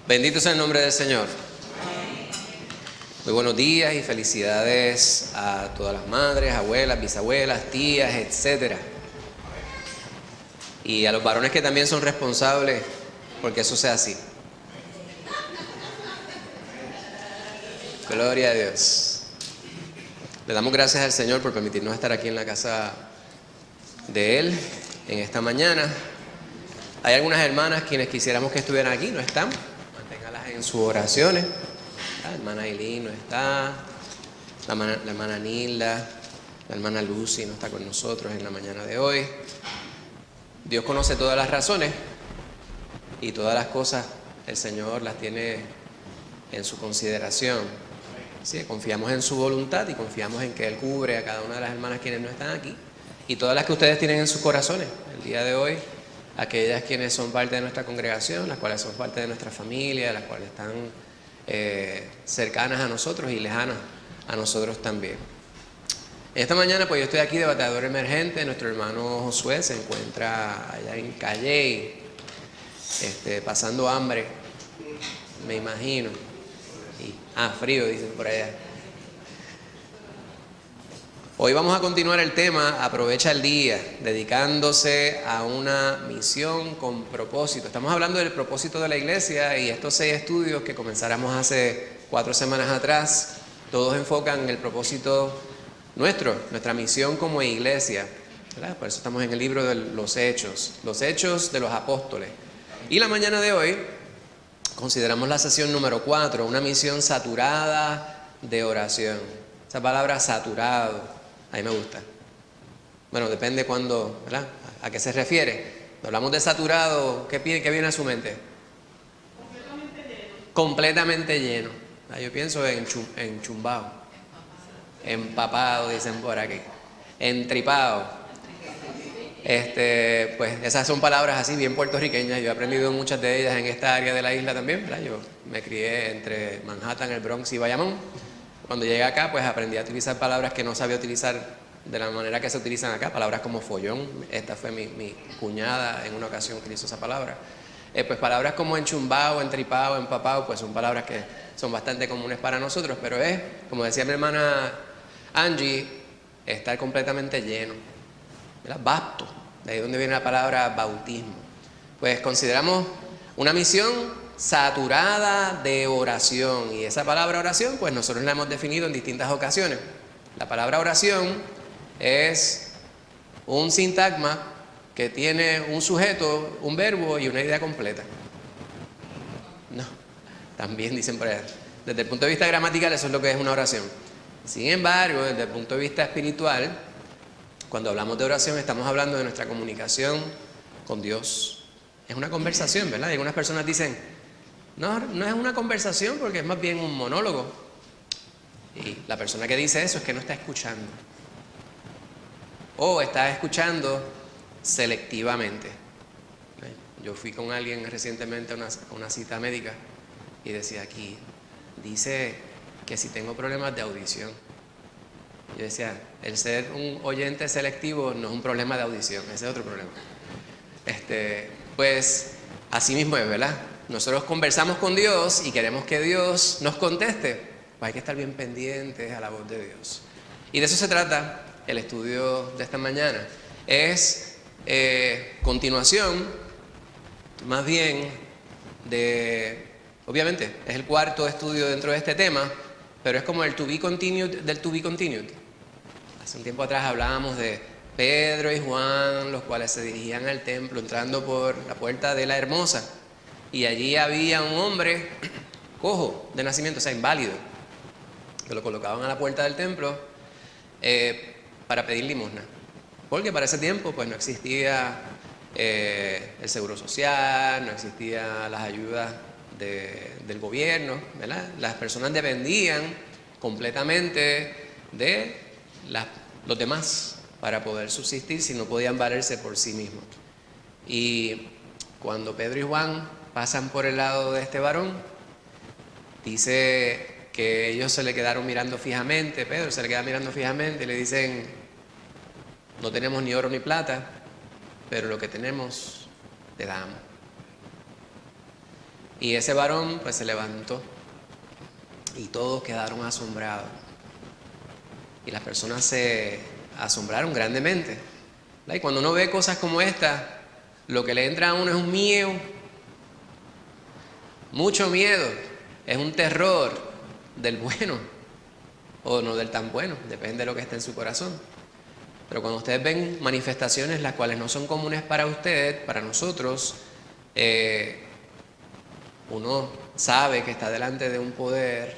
Bendito sea el nombre del Señor. Muy buenos días y felicidades a todas las madres, abuelas, bisabuelas, tías, etcétera. Y a los varones que también son responsables porque eso sea así. Gloria a Dios. Le damos gracias al Señor por permitirnos estar aquí en la casa de Él en esta mañana. Hay algunas hermanas quienes quisiéramos que estuvieran aquí, no están. Manténgalas en sus oraciones. La hermana Aileen no está, la hermana Nilda, la hermana Lucy no está con nosotros en la mañana de hoy. Dios conoce todas las razones y todas las cosas el Señor las tiene en su consideración. Sí, confiamos en su voluntad y confiamos en que Él cubre a cada una de las hermanas quienes no están aquí y todas las que ustedes tienen en sus corazones el día de hoy, aquellas quienes son parte de nuestra congregación, las cuales son parte de nuestra familia, las cuales están cercanas a nosotros y lejanas a nosotros también. Esta mañana pues yo estoy aquí de bateador emergente. Nuestro hermano Josué se encuentra allá en Calley, pasando hambre, me imagino. Frío, dicen por allá. Hoy vamos a continuar el tema Aprovecha el día, dedicándose a una misión con propósito. Estamos hablando del propósito de la iglesia y estos 6 estudios que comenzáramos hace 4 semanas atrás, todos enfocan en el propósito nuestra misión como iglesia, ¿verdad? Por eso estamos en el libro de los Hechos de los Apóstoles. Y la mañana de hoy consideramos la sesión número 4, una misión saturada de oración. Esa palabra saturado, a mí me gusta. Bueno, depende cuándo, ¿verdad? ¿A qué se refiere? Cuando hablamos de saturado, ¿qué viene a su mente? Completamente lleno. Completamente lleno. Yo pienso en chumbado, empapado, dicen por aquí, entripado. Pues esas son palabras así bien puertorriqueñas. Yo he aprendido muchas de ellas en esta área de la isla también, ¿verdad? Yo me crié entre Manhattan, el Bronx y Bayamón. Cuando llegué acá, pues aprendí a utilizar palabras que no sabía utilizar de la manera que se utilizan acá, palabras como follón. Esta fue mi cuñada en una ocasión que utilizó esa palabra. Pues palabras como enchumbado, entripado, empapado, pues son palabras que son bastante comunes para nosotros, pero es, como decía mi hermana Angie, estar completamente lleno, ¿verdad? Basto, de ahí donde viene la palabra bautismo. Pues consideramos una misión saturada de oración, y esa palabra oración pues nosotros la hemos definido en distintas ocasiones. La palabra oración es un sintagma que tiene un sujeto, un verbo y una idea completa. No, también dicen por ahí. Desde el punto de vista gramatical eso es lo que es una oración. Sin embargo, desde el punto de vista espiritual, cuando hablamos de oración estamos hablando de nuestra comunicación con Dios. Es una conversación, ¿verdad? Y algunas personas dicen, no es una conversación porque es más bien un monólogo. Y la persona que dice eso es que no está escuchando. O está escuchando selectivamente. Yo fui con alguien recientemente a una cita médica y decía aquí, dice que si tengo problemas de audición. Yo decía, el ser un oyente selectivo no es un problema de audición, ese es otro problema. Pues así mismo es, ¿verdad? Nosotros conversamos con Dios y queremos que Dios nos conteste, pues hay que estar bien pendientes a la voz de Dios. Y de eso se trata el estudio de esta mañana. Es continuación, más bien, obviamente, es el 4.º estudio dentro de este tema, pero es como el to be continued del to be continued. Hace un tiempo atrás hablábamos de Pedro y Juan, los cuales se dirigían al templo entrando por la puerta de la Hermosa. Y allí había un hombre cojo de nacimiento, o sea, inválido, que lo colocaban a la puerta del templo para pedir limosna. Porque para ese tiempo pues no existía el seguro social, no existían las ayudas del gobierno, ¿verdad? Las personas dependían completamente de los demás para poder subsistir si no podían valerse por sí mismos. Y cuando Pedro y Juan pasan por el lado de este varón, dice que ellos se le quedaron mirando fijamente. Pedro se le queda mirando fijamente y le dicen, no tenemos ni oro ni plata, pero lo que tenemos te damos. Y ese varón pues se levantó y todos quedaron asombrados. Y las personas se asombraron grandemente. Y cuando uno ve cosas como esta, lo que le entra a uno es un miedo, mucho miedo, es un terror del bueno o no del tan bueno, depende de lo que esté en su corazón. Pero cuando ustedes ven manifestaciones las cuales no son comunes para usted, para nosotros, uno sabe que está delante de un poder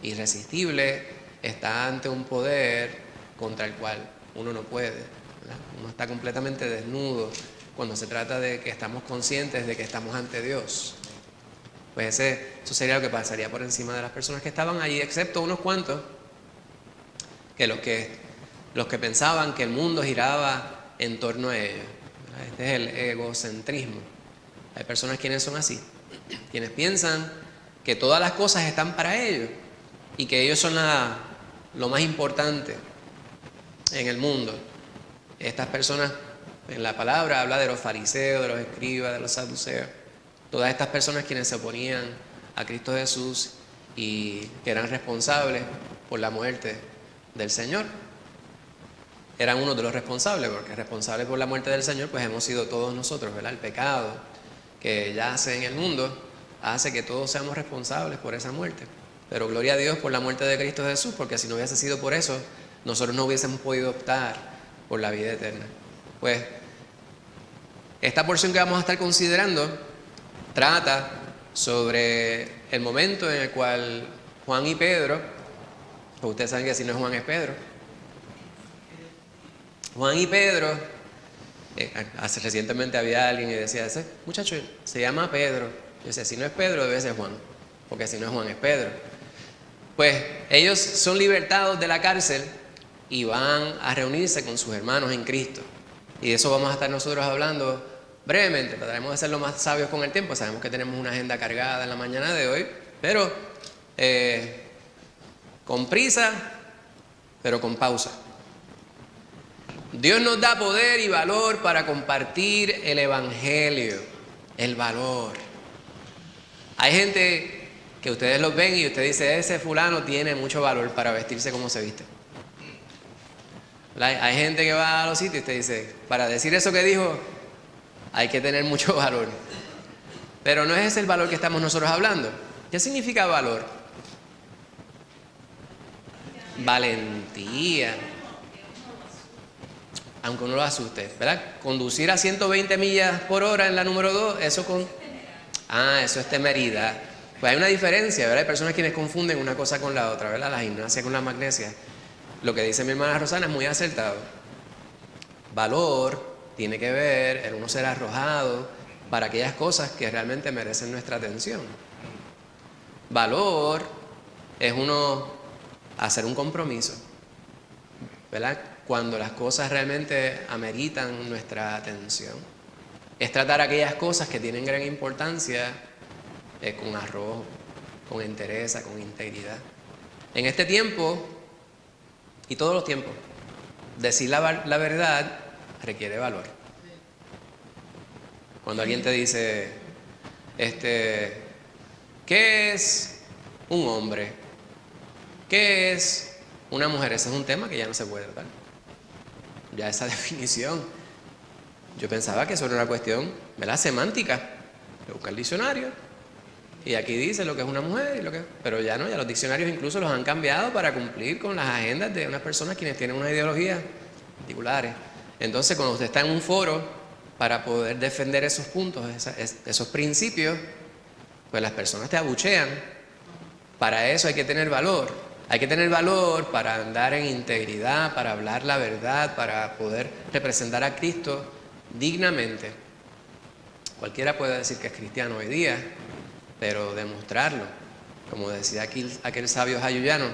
irresistible, está ante un poder contra el cual uno no puede, ¿verdad? Uno está completamente desnudo cuando se trata de que estamos conscientes de que estamos ante Dios. Pues eso sería lo que pasaría por encima de las personas que estaban allí, excepto unos cuantos, que los que pensaban que el mundo giraba en torno a ellos. Este es el egocentrismo. Hay personas quienes son así, quienes piensan que todas las cosas están para ellos y que ellos son lo más importante en el mundo. Estas personas, en la palabra habla de los fariseos, de los escribas, de los saduceos, todas estas personas quienes se oponían a Cristo Jesús y que eran responsables por la muerte del Señor. Eran uno de los responsables, porque responsables por la muerte del Señor pues hemos sido todos nosotros, ¿verdad? El pecado que yace en el mundo hace que todos seamos responsables por esa muerte. Pero gloria a Dios por la muerte de Cristo Jesús, porque si no hubiese sido por eso, nosotros no hubiésemos podido optar por la vida eterna. Pues esta porción que vamos a estar considerando trata sobre el momento en el cual Juan y Pedro, pues ustedes saben que si no es Juan es Pedro, Juan y Pedro, hace recientemente había alguien y decía, ese muchacho se llama Pedro. Yo decía, si no es Pedro debe ser Juan, porque si no es Juan es Pedro. Pues ellos son libertados de la cárcel y van a reunirse con sus hermanos en Cristo. Y de eso vamos a estar nosotros hablando brevemente. Trataremos de ser lo más sabios con el tiempo. Sabemos que tenemos una agenda cargada en la mañana de hoy, pero con prisa, pero con pausa. Dios nos da poder y valor para compartir el Evangelio, el valor. Hay gente que ustedes los ven y usted dice, ese fulano tiene mucho valor para vestirse como se viste. Hay gente que va a los sitios y usted dice, para decir eso que dijo, hay que tener mucho valor. Pero no es ese el valor que estamos nosotros hablando. ¿Qué significa valor? Valentía. Aunque uno lo asuste, ¿verdad? Conducir a 120 millas por hora en la número 2, eso es temeridad. Pues hay una diferencia, ¿verdad? Hay personas quienes confunden una cosa con la otra, ¿verdad? La gimnasia con la magnesia. Lo que dice mi hermana Rosana es muy acertado. Valor tiene que ver el uno ser arrojado para aquellas cosas que realmente merecen nuestra atención. Valor es uno hacer un compromiso, ¿verdad? Cuando las cosas realmente ameritan nuestra atención. Es tratar aquellas cosas que tienen gran importancia con arrojo, con entereza, con integridad. En este tiempo, y todos los tiempos, decir la verdad requiere valor. Cuando alguien te dice, ¿qué es un hombre? ¿Qué es una mujer? Ese es un tema que ya no se puede tratar. Ya esa definición, yo pensaba que eso era una cuestión, ¿verdad?, semántica, de buscar el diccionario, y aquí dice lo que es una mujer, y pero ya no, ya los diccionarios incluso los han cambiado para cumplir con las agendas de unas personas quienes tienen unas ideologías particulares. Entonces, cuando usted está en un foro para poder defender esos puntos, esos principios, pues las personas te abuchean. Para eso hay que tener valor. Hay que tener valor para andar en integridad, para hablar la verdad, para poder representar a Cristo dignamente. Cualquiera puede decir que es cristiano hoy día, pero demostrarlo, como decía aquel sabio jayuyano,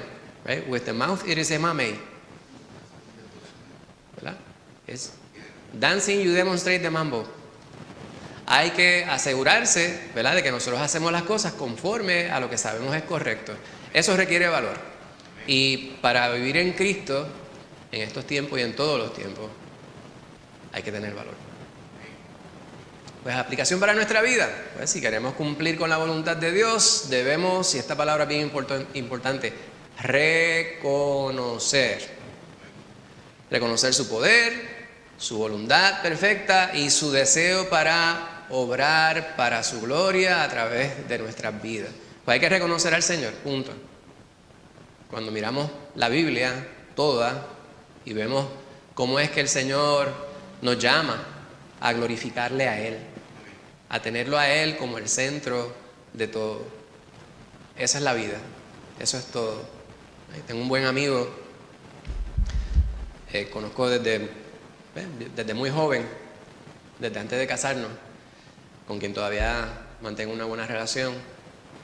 right? With the mouth it is a mamey. ¿Verdad? Es dancing you demonstrate the mambo. Hay que asegurarse, ¿verdad?, de que nosotros hacemos las cosas conforme a lo que sabemos es correcto. Eso requiere valor. Y para vivir en Cristo, en estos tiempos y en todos los tiempos, hay que tener valor. Pues aplicación para nuestra vida. Pues si queremos cumplir con la voluntad de Dios, debemos, y esta palabra es bien importante, reconocer. Reconocer su poder, su voluntad perfecta y su deseo para obrar para su gloria a través de nuestras vidas. Pues hay que reconocer al Señor, punto. Cuando miramos la Biblia toda y vemos cómo es que el Señor nos llama a glorificarle a Él, a tenerlo a Él como el centro de todo. Esa es la vida, eso es todo. Tengo un buen amigo, conozco desde muy joven, desde antes de casarnos, con quien todavía mantengo una buena relación.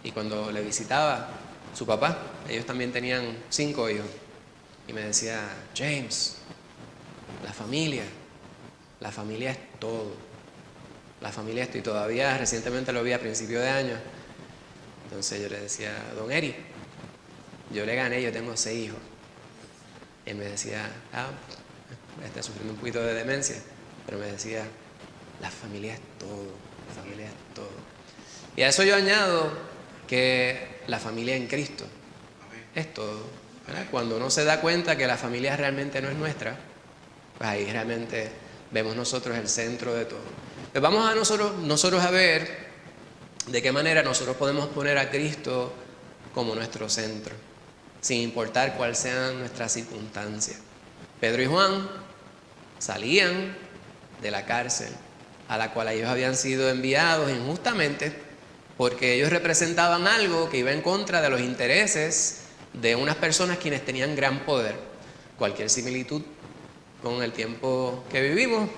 Y cuando le visitaba su papá, ellos también tenían 5 hijos, y me decía: James, la familia es todo. La familia es todo. Y todavía recientemente lo vi a principios de año. Entonces yo le decía: Don Eri, yo le gané, yo tengo 6 hijos. Y me decía: está sufriendo un poquito de demencia, pero me decía: la familia es todo, la familia es todo. Y a eso yo añado que la familia en Cristo es todo, ¿verdad? Cuando uno se da cuenta que la familia realmente no es nuestra, pues ahí realmente vemos nosotros el centro de todo. Pues vamos a nosotros a ver de qué manera nosotros podemos poner a Cristo como nuestro centro, sin importar cuál sean nuestras circunstancias. Pedro y Juan salían de la cárcel a la cual ellos habían sido enviados injustamente, porque ellos representaban algo que iba en contra de los intereses de unas personas quienes tenían gran poder. Cualquier similitud con el tiempo que vivimos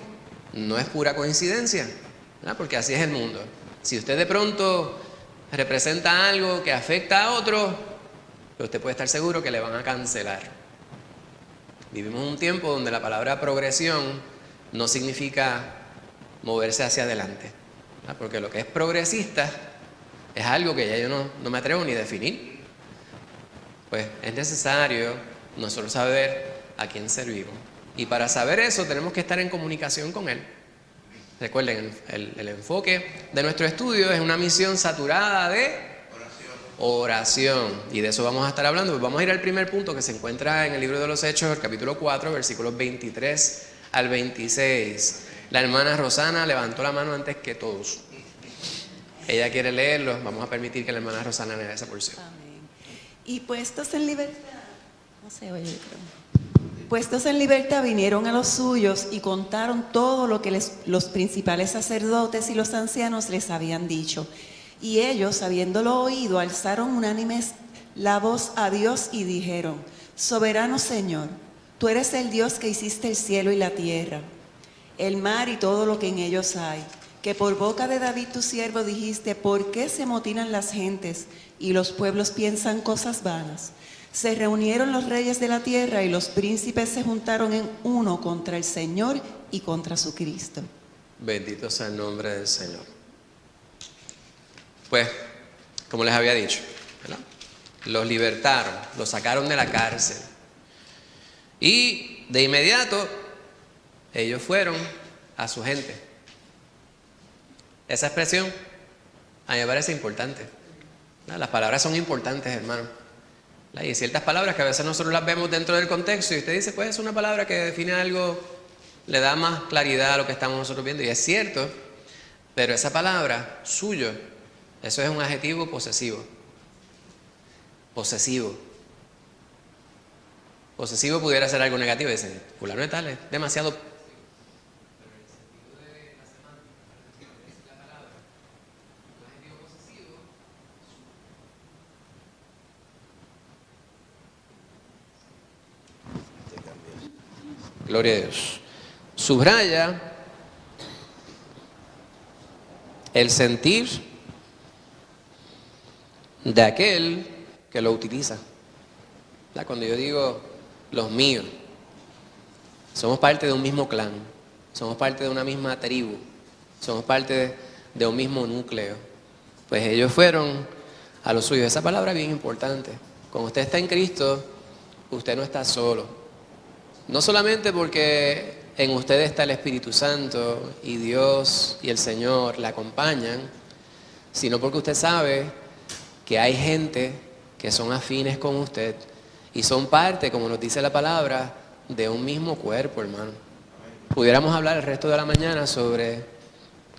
no es pura coincidencia, ¿verdad? Porque así es el mundo. Si usted de pronto representa algo que afecta a otro, pues usted puede estar seguro que le van a cancelar. Vivimos un tiempo donde la palabra progresión no significa moverse hacia adelante, ¿verdad? Porque lo que es progresista es algo que ya yo no me atrevo ni a definir. Pues es necesario nosotros saber a quién servimos. Y para saber eso tenemos que estar en comunicación con Él. Recuerden, el enfoque de nuestro estudio es una misión saturada de oración. Y de eso vamos a estar hablando. Pues vamos a ir al primer punto que se encuentra en el libro de los Hechos, el capítulo 4, versículos 23 al 26. La hermana Rosana levantó la mano antes que todos. Ella quiere leerlo. Vamos a permitir que la hermana Rosana lea esa porción. Amén. Y puestos en libertad, no se oye, creo. Puestos en libertad vinieron a los suyos y contaron todo lo que los principales sacerdotes y los ancianos les habían dicho. Y ellos, habiéndolo oído, alzaron unánimes la voz a Dios y dijeron: Soberano Señor, tú eres el Dios que hiciste el cielo y la tierra, el mar y todo lo que en ellos hay, que por boca de David tu siervo dijiste: ¿por qué se amotinan las gentes y los pueblos piensan cosas vanas? Se reunieron los reyes de la tierra y los príncipes se juntaron en uno contra el Señor y contra su Cristo. Bendito sea el nombre del Señor. Pues, como les había dicho, ¿verdad? Los libertaron, los sacaron de la cárcel. Y de inmediato, ellos fueron a su gente. Esa expresión a mí me parece importante. Las palabras son importantes, hermano. Y hay ciertas palabras que a veces nosotros las vemos dentro del contexto y usted dice: pues es una palabra que define algo, le da más claridad a lo que estamos nosotros viendo. Y es cierto, pero esa palabra, suyo, eso es un adjetivo posesivo. Posesivo. Posesivo pudiera ser algo negativo. Dicen: fulano de tal es demasiado. Gloria a Dios. Subraya el sentir de aquel que lo utiliza. Cuando yo digo los míos, somos parte de un mismo clan, somos parte de una misma tribu, somos parte de un mismo núcleo. Pues ellos fueron a los suyos. Esa palabra es bien importante. Cuando usted está en Cristo, usted no está solo. No solamente porque en usted está el Espíritu Santo y Dios y el Señor la acompañan, sino porque usted sabe que hay gente que son afines con usted y son parte, como nos dice la palabra, de un mismo cuerpo, hermano. Pudiéramos hablar el resto de la mañana sobre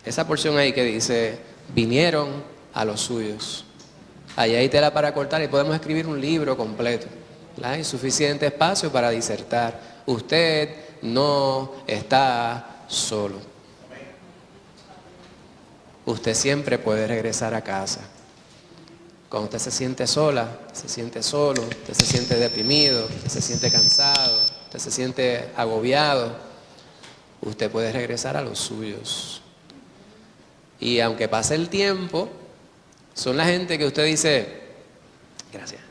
esa porción ahí que dice, vinieron a los suyos. Allí hay tela para cortar y podemos escribir un libro completo. Hay suficiente espacio para disertar. Usted no está solo. Usted siempre puede regresar a casa. Cuando usted se siente sola, se siente solo, usted se siente deprimido, usted se siente cansado, usted se siente agobiado, usted puede regresar a los suyos. Y aunque pase el tiempo, son la gente que usted dice, gracias.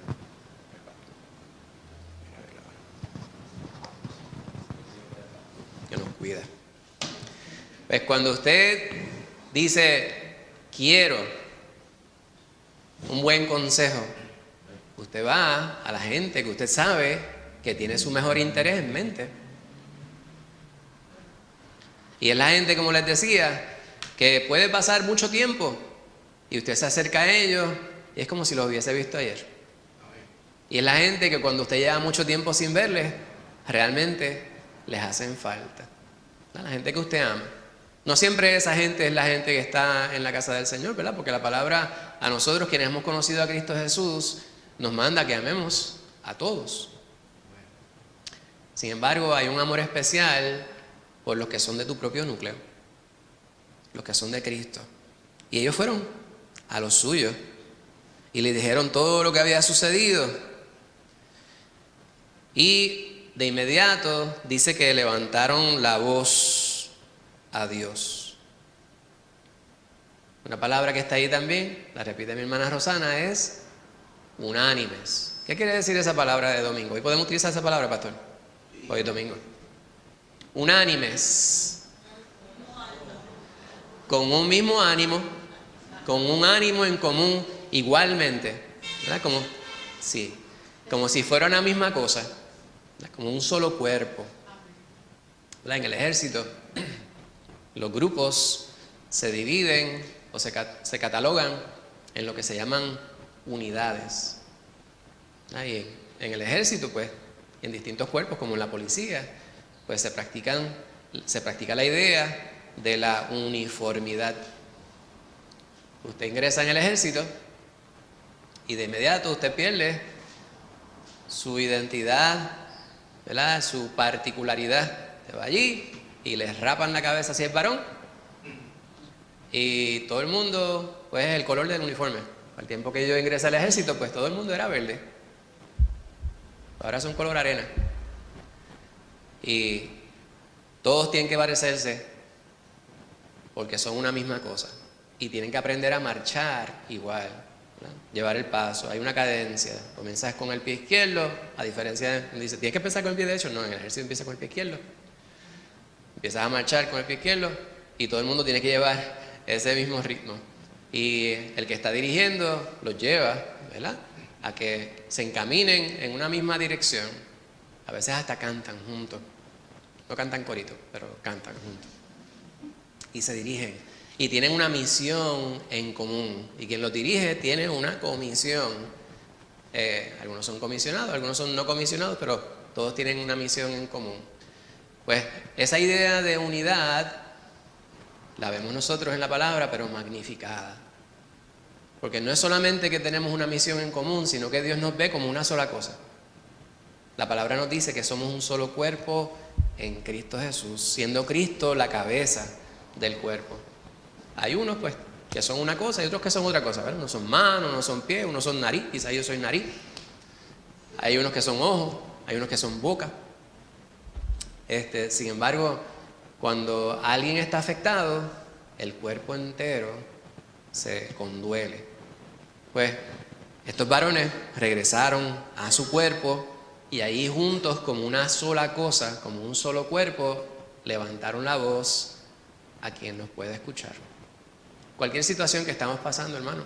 Que nos cuida. Pues cuando usted dice, quiero un buen consejo, usted va a la gente que usted sabe que tiene su mejor interés en mente. Y es la gente, como les decía, que puede pasar mucho tiempo y usted se acerca a ellos y es como si los hubiese visto ayer. Y es la gente que cuando usted lleva mucho tiempo sin verles, realmente les hacen falta. La gente que usted ama. No siempre esa gente es la gente que está en la casa del Señor, ¿verdad? Porque la palabra a nosotros, quienes hemos conocido a Cristo Jesús, nos manda que amemos a todos. Sin embargo, hay un amor especial por los que son de tu propio núcleo, los que son de Cristo. Y ellos fueron a los suyos y le dijeron todo lo que había sucedido. Y de inmediato dice que levantaron la voz a Dios. Una palabra que está ahí también, la repite mi hermana Rosana, es unánimes. ¿Qué quiere decir esa palabra de domingo? ¿Y podemos utilizar esa palabra, pastor? Hoy es domingo. Unánimes. Con un mismo ánimo, con un ánimo en común igualmente, ¿verdad? Como si fuera una misma cosa, ¿verdad? Como un solo cuerpo, ¿verdad? En el ejército, los grupos se dividen o se catalogan en lo que se llaman unidades. Y en el ejército, pues, en distintos cuerpos, como en la policía, pues se practica la idea de la uniformidad. Usted ingresa en el ejército y de inmediato usted pierde su identidad, ¿verdad? Su particularidad. Se va allí y les rapan la cabeza si es varón y todo el mundo, pues el color del uniforme. Al tiempo que yo ingresé al ejército, pues todo el mundo era verde. Ahora son color arena. Y todos tienen que parecerse porque son una misma cosa y tienen que aprender a marchar igual, ¿verdad? Llevar el paso, hay una cadencia. Comienzas con el pie izquierdo, a diferencia de, dice, ¿tienes que empezar con el pie derecho? No, en el ejército empieza con el pie izquierdo. Empiezas a marchar con el pie izquierdo y todo el mundo tiene que llevar ese mismo ritmo. Y el que está dirigiendo los lleva, ¿verdad?, a que se encaminen en una misma dirección. A veces hasta cantan juntos. No cantan corito, pero cantan juntos. Y se dirigen. Y tienen una misión en común. Y quien los dirige tiene una comisión. Algunos son comisionados, algunos son no comisionados, pero todos tienen una misión en común. Pues esa idea de unidad la vemos nosotros en la palabra, pero magnificada. Porque no es solamente que tenemos una misión en común, sino que Dios nos ve como una sola cosa. La palabra nos dice que somos un solo cuerpo en Cristo Jesús, siendo Cristo la cabeza del cuerpo. Hay unos, pues, que son una cosa y otros que son otra cosa, ¿verdad? Unos son manos, unos son pies, unos son nariz, quizás yo soy nariz. Hay unos que son ojos, hay unos que son boca. Sin embargo, cuando alguien está afectado, el cuerpo entero se conduele. Pues estos varones regresaron a su cuerpo y ahí juntos, como una sola cosa, como un solo cuerpo, levantaron la voz a quien nos puede escuchar. Cualquier situación que estamos pasando, hermano,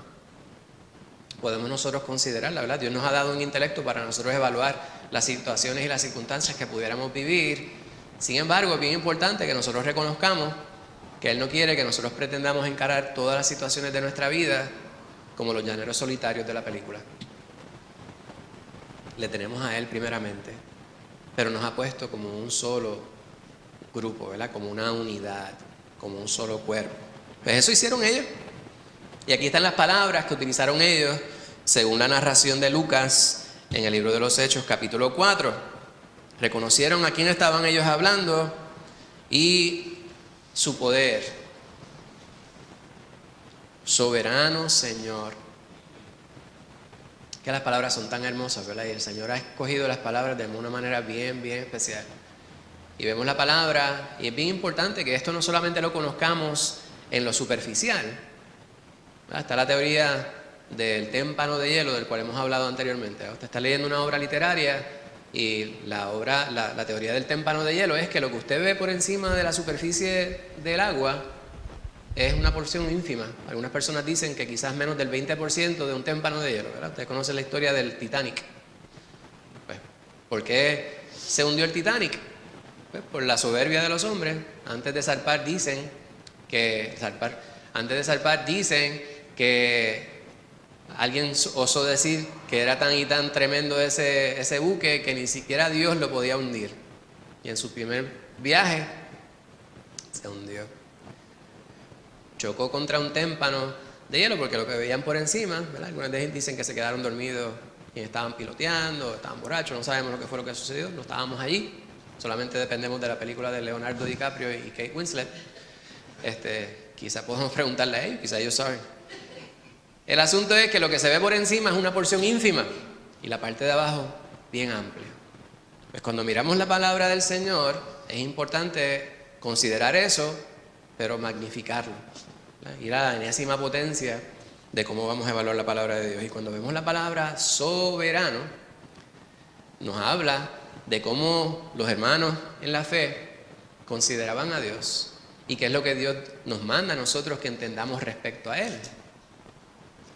podemos nosotros considerarla, ¿verdad? Dios nos ha dado un intelecto para nosotros evaluar las situaciones y las circunstancias que pudiéramos vivir Sin embargo, es bien importante que nosotros reconozcamos que Él no quiere que nosotros pretendamos encarar todas las situaciones de nuestra vida como los llaneros solitarios de la película. Le tenemos a Él primeramente, pero nos ha puesto como un solo grupo, ¿verdad? Como una unidad, como un solo cuerpo. Pues eso hicieron ellos. Y aquí están las palabras que utilizaron ellos según la narración de Lucas en el libro de los Hechos, capítulo 4. Reconocieron a quién estaban ellos hablando y su poder. Soberano Señor. Que las palabras son tan hermosas, ¿verdad? Y el Señor ha escogido las palabras de una manera bien, bien especial. Y vemos la palabra, y es bien importante que esto no solamente lo conozcamos en lo superficial. ¿Verdad? Está la teoría del témpano de hielo, del cual hemos hablado anteriormente. Usted está leyendo una obra literaria y la teoría del témpano de hielo es que lo que usted ve por encima de la superficie del agua es una porción ínfima. Algunas personas dicen que quizás menos del 20% de un témpano de hielo, ¿verdad? Ustedes conocen la historia del Titanic. Pues, ¿por qué se hundió el Titanic? Pues por la soberbia de los hombres. Antes de zarpar dicen que alguien osó decir que era tan y tan tremendo ese buque que ni siquiera Dios lo podía hundir. Y en su primer viaje se hundió. Chocó contra un témpano de hielo porque lo que veían por encima, ¿verdad? Algunas de ellos dicen que se quedaron dormidos quienes estaban piloteando, estaban borrachos, no sabemos lo que fue lo que sucedió, no estábamos allí. Solamente dependemos de la película de Leonardo DiCaprio y Kate Winslet. Quizá podemos preguntarle a ellos, quizá ellos saben. El asunto es que lo que se ve por encima es una porción ínfima y la parte de abajo bien amplia. Pues cuando miramos la palabra del Señor es importante considerar eso, pero magnificarlo, ¿verdad? Ir a la enésima potencia de cómo vamos a evaluar la palabra de Dios. Y cuando vemos la palabra soberano, nos habla de cómo los hermanos en la fe consideraban a Dios y qué es lo que Dios nos manda a nosotros que entendamos respecto a Él.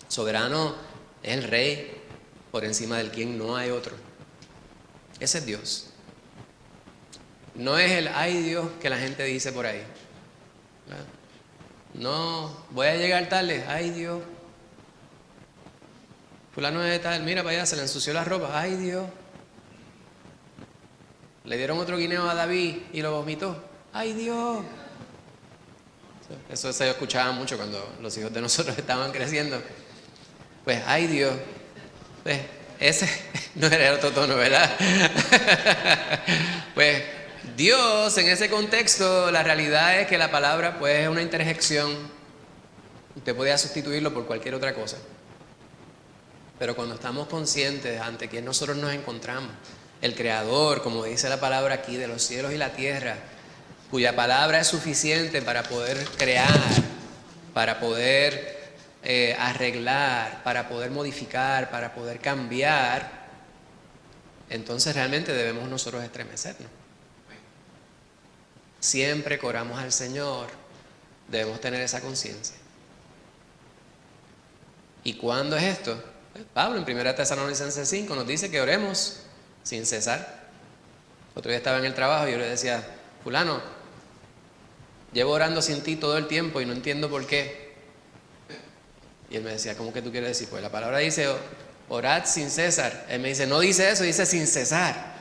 Soberano es el Rey por encima del quien no hay otro. Ese es Dios. No es el ay Dios que la gente dice por ahí, ¿verdad? No, voy a llegar tarde, ay Dios. Fulano de tal, mira para allá, se le ensució la ropa, ay Dios. Le dieron otro guineo a David y lo vomitó, ay Dios. Eso se escuchaba mucho cuando los hijos de nosotros estaban creciendo. Pues, ay Dios. Pues, ese no era el otro tono, ¿verdad? Pues, Dios, en ese contexto, la realidad es que la palabra, pues, es una interjección. Usted podía sustituirlo por cualquier otra cosa. Pero cuando estamos conscientes ante quién nosotros nos encontramos, el Creador, como dice la palabra aquí, de los cielos y la tierra, cuya palabra es suficiente para poder crear, para poder arreglar, para poder modificar, para poder cambiar, entonces realmente debemos nosotros estremecernos. Siempre que oramos al Señor, debemos tener esa conciencia. ¿Y cuándo es esto? Pablo en 1 Tesalonicenses 5 nos dice que oremos sin cesar. Otro día estaba en el trabajo y yo le decía, fulano, llevo orando sin ti todo el tiempo y no entiendo por qué. Y él me decía, ¿cómo que tú quieres decir? Pues la palabra dice, orad sin cesar. Él me dice, no dice eso, dice sin cesar.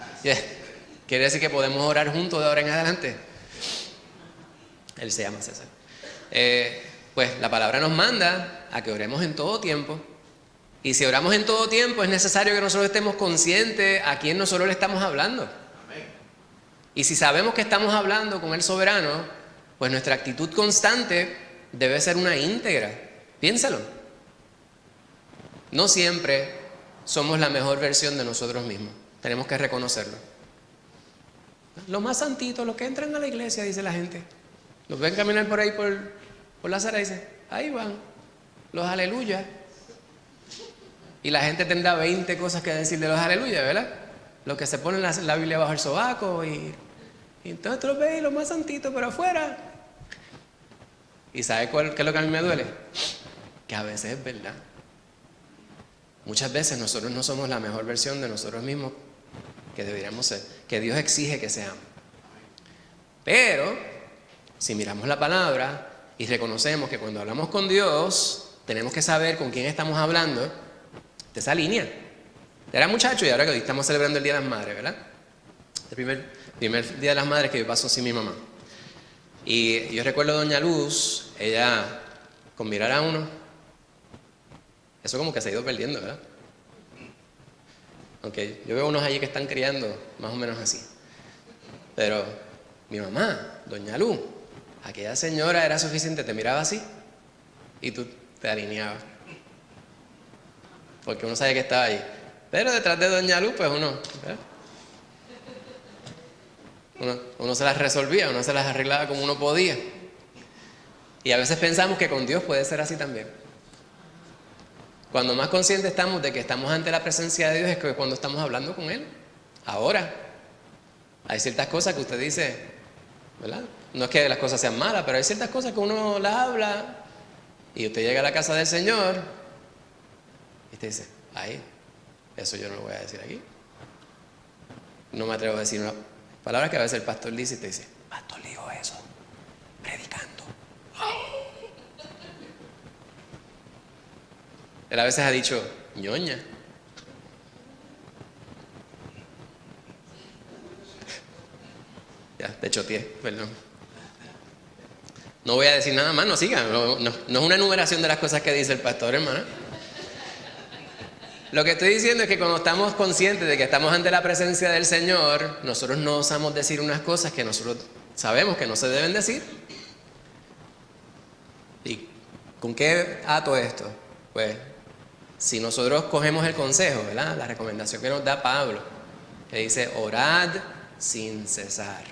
Quiere decir que podemos orar juntos de ahora en adelante. Él se llama César. Pues la palabra nos manda a que oremos en todo tiempo. Y si oramos en todo tiempo, es necesario que nosotros estemos conscientes a quién nosotros le estamos hablando. Y si sabemos que estamos hablando con el soberano, pues nuestra actitud constante debe ser una íntegra. Piénsalo. No siempre somos la mejor versión de nosotros mismos. Tenemos que reconocerlo. Los más santitos, los que entran a la iglesia, dice la gente. Los ven caminar por ahí por la sala y dicen, ahí van, los aleluyas. Y la gente tendrá 20 cosas que decir de los aleluyas, ¿verdad? Los que se ponen la Biblia bajo el sobaco y entonces tú los ves los más santitos pero afuera. ¿Y sabes qué es lo que a mí me duele? Que a veces es verdad. Muchas veces nosotros no somos la mejor versión de nosotros mismos que deberíamos ser, que Dios exige que seamos. Pero, si miramos la palabra y reconocemos que cuando hablamos con Dios, tenemos que saber con quién estamos hablando, de esa línea. Era muchacho y ahora que hoy estamos celebrando el Día de las Madres, ¿verdad? El primer Día de las Madres que yo paso sin mi mamá. Y yo recuerdo a Doña Luz, ella, con mirar a uno, eso como que se ha ido perdiendo, ¿verdad? Aunque yo veo unos allí que están criando más o menos así. Pero mi mamá, Doña Luz, aquella señora era suficiente, te miraba así y tú te alineabas. Porque uno sabe que estaba ahí. Pero detrás de Doña Luz, pues uno se las resolvía, uno se las arreglaba como uno podía. Y a veces pensamos que con Dios puede ser así también. Cuando más conscientes estamos de que estamos ante la presencia de Dios es que cuando estamos hablando con Él. Ahora, hay ciertas cosas que usted dice, ¿verdad? No es que las cosas sean malas, pero hay ciertas cosas que uno las habla y usted llega a la casa del Señor y usted dice, ay, eso yo no lo voy a decir aquí. No me atrevo a decir una palabra que a veces el pastor dice y te dice, pastor, dijo eso, predicando. Él a veces ha dicho, ñoña. Ya, te choteé, perdón. No voy a decir nada más, no siga. No es una enumeración de las cosas que dice el pastor, hermano. Lo que estoy diciendo es que cuando estamos conscientes de que estamos ante la presencia del Señor, nosotros no osamos decir unas cosas que nosotros sabemos que no se deben decir. ¿Y con qué ato esto? Pues, si nosotros cogemos el consejo, ¿verdad? La recomendación que nos da Pablo, que dice, orad sin cesar.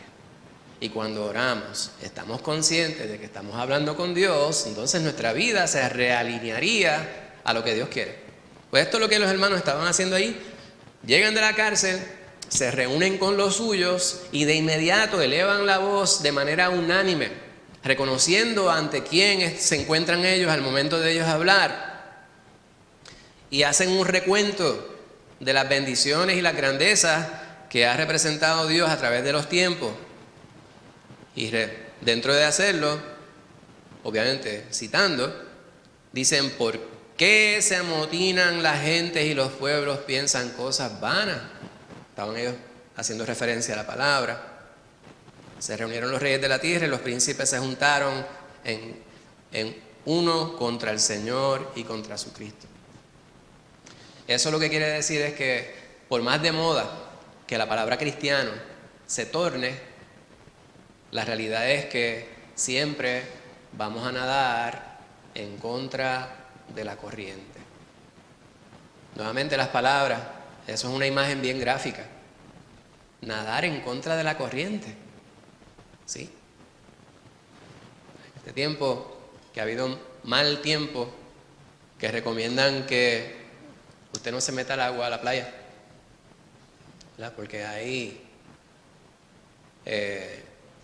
Y cuando oramos, estamos conscientes de que estamos hablando con Dios, entonces nuestra vida se realinearía a lo que Dios quiere. Pues esto es lo que los hermanos estaban haciendo ahí. Llegan de la cárcel, se reúnen con los suyos y de inmediato elevan la voz de manera unánime, reconociendo ante quién se encuentran ellos al momento de ellos hablar. Y hacen un recuento de las bendiciones y las grandezas que ha representado Dios a través de los tiempos. Y dentro de hacerlo, obviamente citando, dicen, ¿por qué se amotinan las gentes y los pueblos piensan cosas vanas? Estaban ellos haciendo referencia a la palabra. Se reunieron los reyes de la tierra y los príncipes se juntaron en uno contra el Señor y contra su Cristo. Eso lo que quiere decir es que por más de moda que la palabra cristiano se torne, la realidad es que siempre vamos a nadar en contra de la corriente. Nuevamente las palabras, eso es una imagen bien gráfica. Nadar en contra de la corriente. ¿Sí? Este tiempo, que ha habido un mal tiempo, que recomiendan que usted no se meta al agua, a la playa, ¿verdad? Porque hay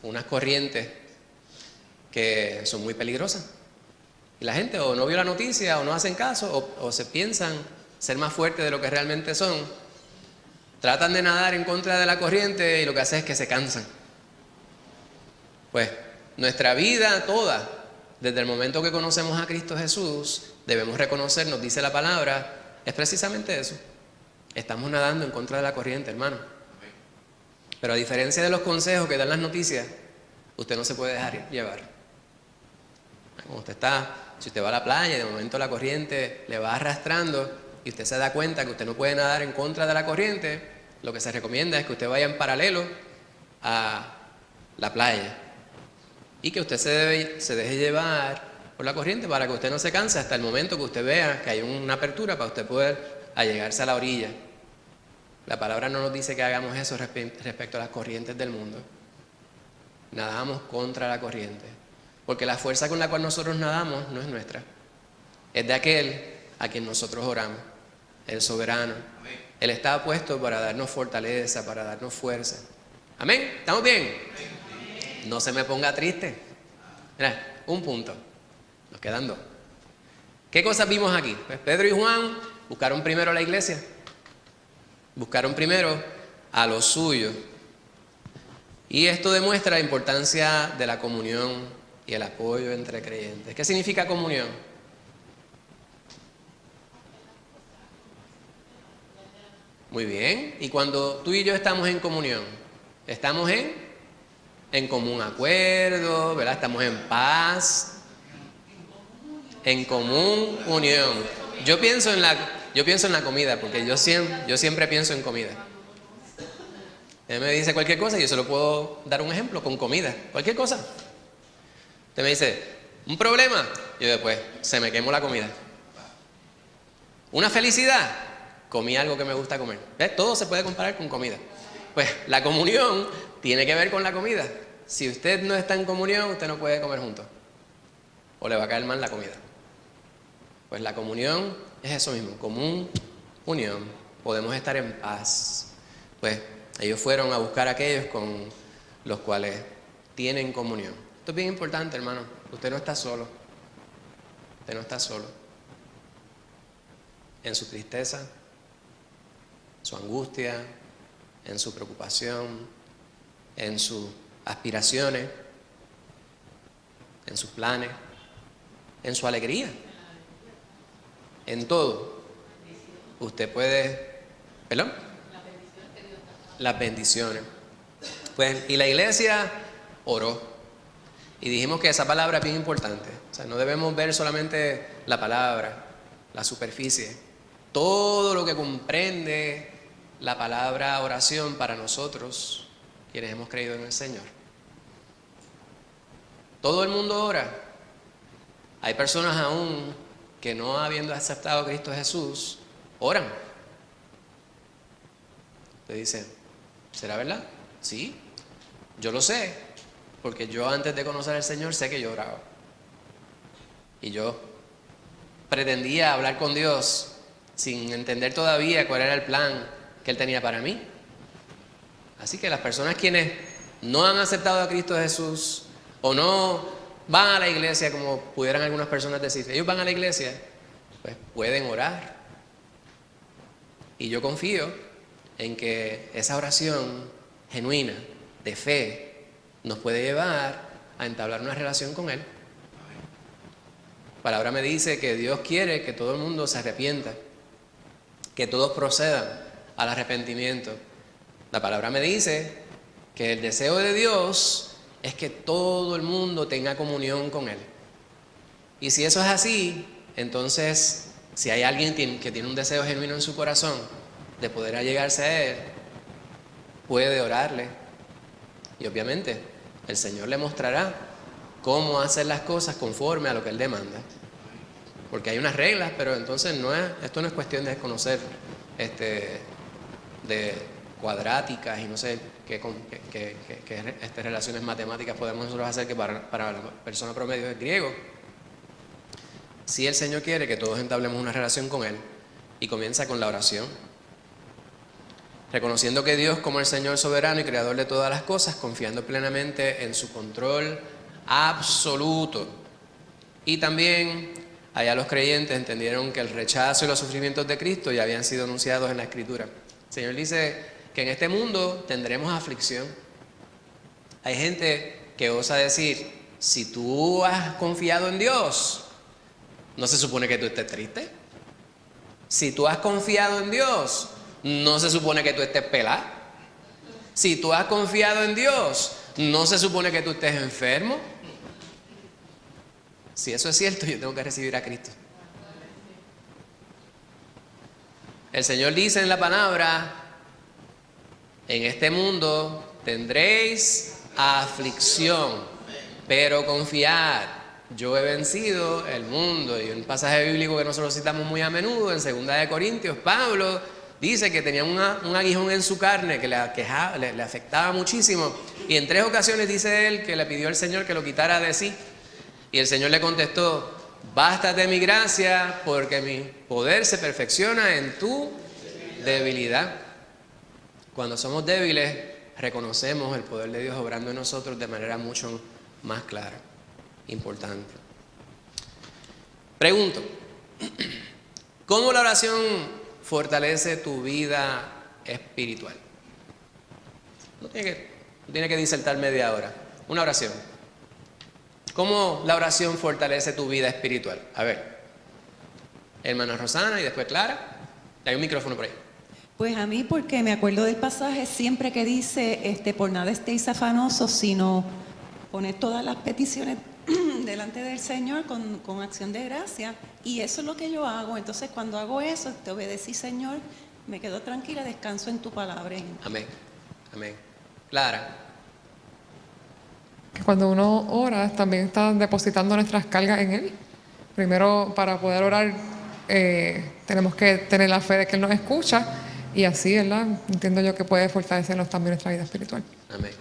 unas corrientes que son muy peligrosas. Y la gente o no vio la noticia o no hacen caso o se piensan ser más fuertes de lo que realmente son. Tratan de nadar en contra de la corriente y lo que hacen es que se cansan. Pues nuestra vida toda, desde el momento que conocemos a Cristo Jesús, debemos reconocer, nos dice la palabra, es precisamente eso. Estamos nadando en contra de la corriente, hermano. Pero a diferencia de los consejos que dan las noticias, usted no se puede dejar llevar. Como si usted va a la playa y de momento la corriente le va arrastrando y usted se da cuenta que usted no puede nadar en contra de la corriente, lo que se recomienda es que usted vaya en paralelo a la playa y que usted se deje llevar por la corriente para que usted no se canse hasta el momento que usted vea que hay una apertura para usted poder allegarse a la orilla. La palabra no nos dice que hagamos eso respecto a las corrientes del mundo. Nadamos contra la corriente, porque la fuerza con la cual nosotros nadamos no es nuestra, es de aquel a quien nosotros oramos, el soberano. Él está puesto para darnos fortaleza, para darnos fuerza. ¿Amén? ¿Estamos bien? No se me ponga triste. Mira, un punto. Nos quedan dos. ¿Qué cosas vimos aquí? Pues Pedro y Juan buscaron primero a la iglesia. Buscaron primero a los suyos. Y esto demuestra la importancia de la comunión y el apoyo entre creyentes. ¿Qué significa comunión? Muy bien. Y cuando tú y yo estamos en comunión, estamos en común acuerdo, ¿verdad? Estamos en paz, en común unión. Yo pienso en la comida, porque yo siempre pienso en comida. Él me dice cualquier cosa y yo se lo puedo dar un ejemplo con comida, cualquier cosa. Usted me dice, ¿un problema? Yo después, se me quemó la comida. ¿Una felicidad? Comí algo que me gusta comer. ¿Ves? Todo se puede comparar con comida. Pues la comunión tiene que ver con la comida. Si usted no está en comunión, usted no puede comer juntos. O le va a caer mal la comida. Pues la comunión es eso mismo, común unión. Podemos estar en paz. Pues ellos fueron a buscar a aquellos con los cuales tienen comunión. Esto es bien importante, hermano. Usted no está solo. Usted no está solo. En su tristeza, su angustia, en su preocupación, en sus aspiraciones, en sus planes, en su alegría, en todo. Usted puede, ¿perdón? Las bendiciones. Pues, y la iglesia oró. Y dijimos que esa palabra es bien importante. O sea, no debemos ver solamente la palabra, la superficie. Todo lo que comprende la palabra oración para nosotros, quienes hemos creído en el Señor. Todo el mundo ora. Hay personas aún que no habiendo aceptado a Cristo Jesús, oran. Usted dice, ¿será verdad? Sí, yo lo sé, porque yo antes de conocer al Señor sé que yo oraba. Y yo pretendía hablar con Dios sin entender todavía cuál era el plan que Él tenía para mí. Así que las personas quienes no han aceptado a Cristo Jesús o no van a la iglesia, como pudieran algunas personas decir, ellos van a la iglesia, pues pueden orar. Y yo confío en que esa oración genuina, de fe, nos puede llevar a entablar una relación con Él. La palabra me dice que Dios quiere que todo el mundo se arrepienta, que todos procedan al arrepentimiento. La palabra me dice que el deseo de Dios es que todo el mundo tenga comunión con Él. Y si eso es así, entonces, si hay alguien que tiene un deseo genuino en su corazón de poder allegarse a Él, puede orarle. Y obviamente, el Señor le mostrará cómo hacer las cosas conforme a lo que Él demanda. Porque hay unas reglas, pero entonces esto no es cuestión de desconocer de cuadráticas y no sé qué relaciones matemáticas podemos nosotros hacer que para la persona promedio es griego. Si el Señor quiere que todos entablemos una relación con Él, y comienza con la oración, reconociendo que Dios como el Señor soberano y creador de todas las cosas, confiando plenamente en su control absoluto. Y también allá los creyentes entendieron que el rechazo y los sufrimientos de Cristo ya habían sido anunciados en la Escritura. El Señor dice que en este mundo tendremos aflicción. Hay gente que osa decir, si tú has confiado en Dios, ¿no se supone que tú estés triste? Si tú has confiado en Dios, ¿no se supone que tú estés pelado? Si tú has confiado en Dios, ¿no se supone que tú estés enfermo? Si eso es cierto, yo tengo que recibir a Cristo. El Señor dice en la palabra, en este mundo tendréis aflicción, pero confiad, yo he vencido el mundo. Y un pasaje bíblico que nosotros citamos muy a menudo, en 2 de Corintios, Pablo dice que tenía un aguijón en su carne que le afectaba muchísimo. Y en 3 ocasiones dice él que le pidió al Señor que lo quitara de sí. Y el Señor le contestó, bástate mi gracia, porque mi poder se perfecciona en tu debilidad. Cuando somos débiles, reconocemos el poder de Dios obrando en nosotros de manera mucho más clara. Importante. Pregunto, ¿cómo la oración fortalece tu vida espiritual? No tiene que No tiene que disertar media hora. Una oración. ¿Cómo la oración fortalece tu vida espiritual? A ver, hermana Rosana y después Clara. Hay un micrófono por ahí. Pues a mí, porque me acuerdo del pasaje siempre que dice, por nada estéis afanosos, sino poner todas las peticiones delante del Señor con acción de gracia. Y eso es lo que yo hago. Entonces, cuando hago eso, te obedecí, Señor, me quedo tranquila, descanso en tu palabra. Amén. Amén. Clara. Que cuando uno ora, también está depositando nuestras cargas en Él. Primero, para poder orar, tenemos que tener la fe de que Él nos escucha, y así, ¿verdad? Entiendo yo que puede fortalecernos también nuestra vida espiritual. Amén.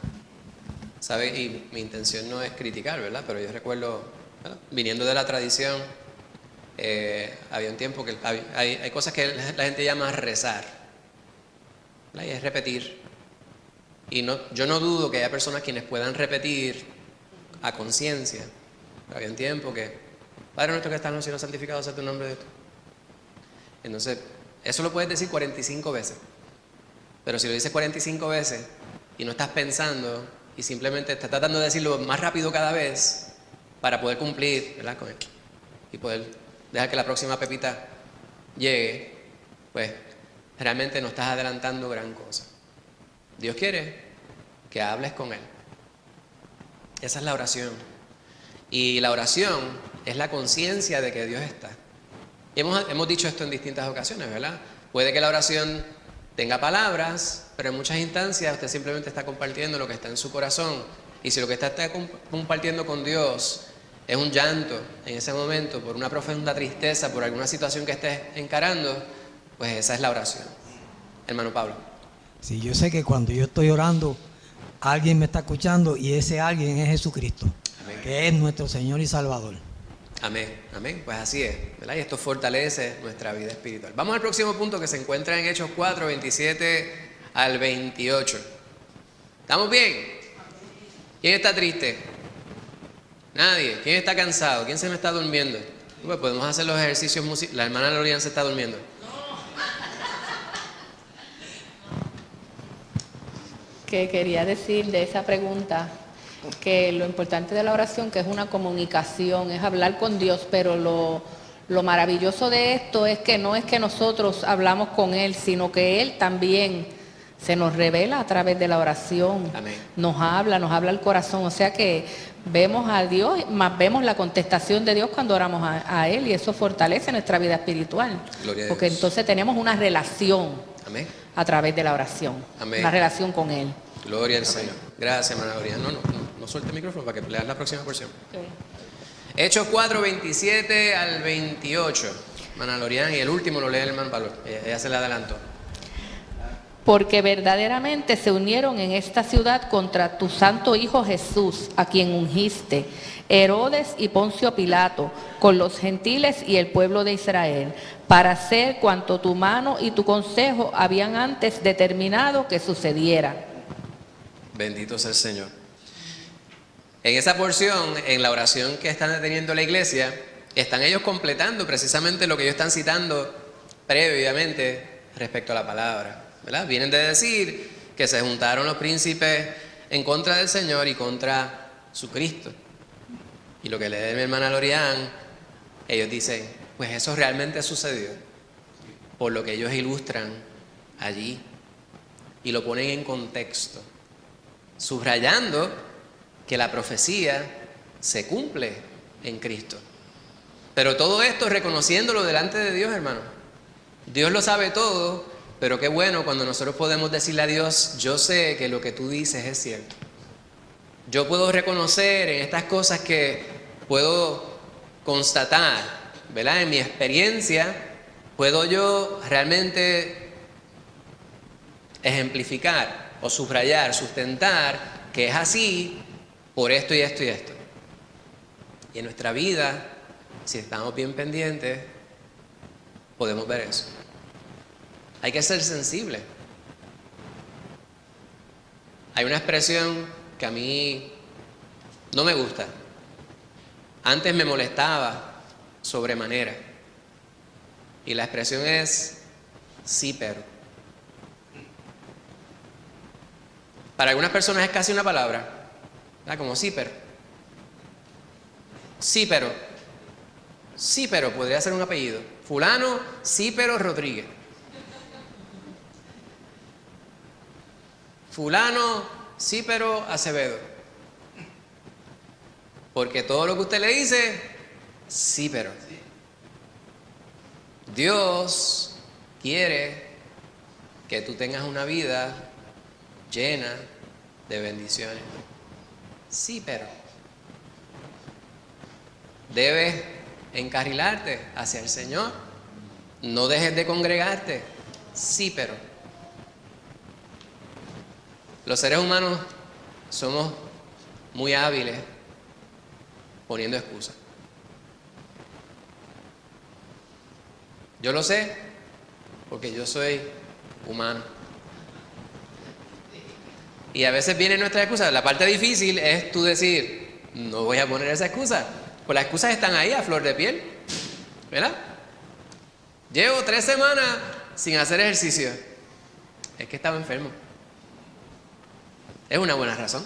¿Sabe? Y mi intención no es criticar, ¿verdad? Pero yo recuerdo, ¿verdad?, viniendo de la tradición, había un tiempo que hay cosas que la gente llama rezar, ¿verdad? Y es repetir. Y yo no dudo que haya personas quienes puedan repetir a conciencia. Había un tiempo que, Padre nuestro que estás en los cielos, santificado sea tu nombre de Dios. Entonces, eso lo puedes decir 45 veces. Pero si lo dices 45 veces y no estás pensando y simplemente estás tratando de decirlo más rápido cada vez para poder cumplir, ¿verdad?, con él y poder dejar que la próxima pepita llegue, pues realmente no estás adelantando gran cosa. Dios quiere que hables con Él. Esa es la oración. Y la oración es la conciencia de que Dios está. Y hemos dicho esto en distintas ocasiones, ¿verdad? Puede que la oración tenga palabras, pero en muchas instancias usted simplemente está compartiendo lo que está en su corazón. Y si lo que está compartiendo con Dios es un llanto en ese momento, por una profunda tristeza, por alguna situación que estés encarando, pues esa es la oración. Hermano Pablo. Sí, yo sé que cuando yo estoy orando, alguien me está escuchando, y ese alguien es Jesucristo. Amén. Que es nuestro Señor y Salvador. Amén, amén. Pues así es, ¿verdad? Y esto fortalece nuestra vida espiritual. Vamos al próximo punto, que se encuentra en Hechos 4, 27 al 28. ¿Estamos bien? ¿Quién está triste? Nadie. ¿Quién está cansado? ¿Quién se me está durmiendo? Pues podemos hacer los ejercicios musicales. La hermana Lorian se está durmiendo. Que quería decir de esa pregunta, que lo importante de la oración, que es una comunicación, es hablar con Dios, pero lo maravilloso de esto es que no es que nosotros hablamos con Él, sino que Él también se nos revela a través de la oración. Amén. Nos habla el corazón, o sea que vemos a Dios, más vemos la contestación de Dios cuando oramos a Él, y eso fortalece nuestra vida espiritual. Gloria a Dios. Porque entonces tenemos una relación. Amén. A través de la oración. Amén. Una relación con Él. Gloria al Señor. Gracias, hermana Gloria. No suelte el micrófono para que leas la próxima porción. Okay. Hechos 4, 27 al 28. Hermana Lorian, y el último lo lee el hermano Pablo. Ella se le adelantó. Porque verdaderamente se unieron en esta ciudad contra tu santo Hijo Jesús, a quien ungiste, Herodes y Poncio Pilato, con los gentiles y el pueblo de Israel, para hacer cuanto tu mano y tu consejo habían antes determinado que sucediera. Bendito sea el Señor. En esa porción, en la oración que están teniendo la iglesia, están ellos completando precisamente lo que ellos están citando previamente respecto a la palabra, ¿verdad? Vienen de decir que se juntaron los príncipes en contra del Señor y contra su Cristo. Y lo que lee mi hermana Lorian, ellos dicen, pues eso realmente sucedió, por lo que ellos ilustran allí y lo ponen en contexto, subrayando que la profecía se cumple en Cristo. Pero todo esto reconociéndolo delante de Dios, hermano. Dios lo sabe todo, pero qué bueno cuando nosotros podemos decirle a Dios, yo sé que lo que tú dices es cierto. Yo puedo reconocer en estas cosas que puedo constatar, ¿verdad? En mi experiencia, puedo yo realmente ejemplificar o subrayar, sustentar que es así por esto y esto y esto. Y en nuestra vida, si estamos bien pendientes, podemos ver eso. Hay que ser sensible. Hay una expresión que a mí no me gusta. Antes me molestaba sobremanera. Y la expresión es sí, pero. Para algunas personas es casi una palabra, ¿verdad? Como sí, pero. Sí, pero. Sí, pero podría ser un apellido. Fulano, sí, pero Rodríguez. Fulano, sí, pero Acevedo. Porque todo lo que usted le dice, sí, pero. Dios quiere que tú tengas una vida llena de bendiciones. Sí, pero. Debes encarrilarte hacia el Señor. No dejes de congregarte. Sí, pero. Los seres humanos somos muy hábiles poniendo excusas. Yo lo sé porque yo soy humano. Y a veces viene nuestra excusa. La parte difícil es tú decir, no voy a poner esa excusa. Pues las excusas están ahí a flor de piel, ¿verdad? Llevo 3 semanas sin hacer ejercicio. Es que estaba enfermo. Es una buena razón.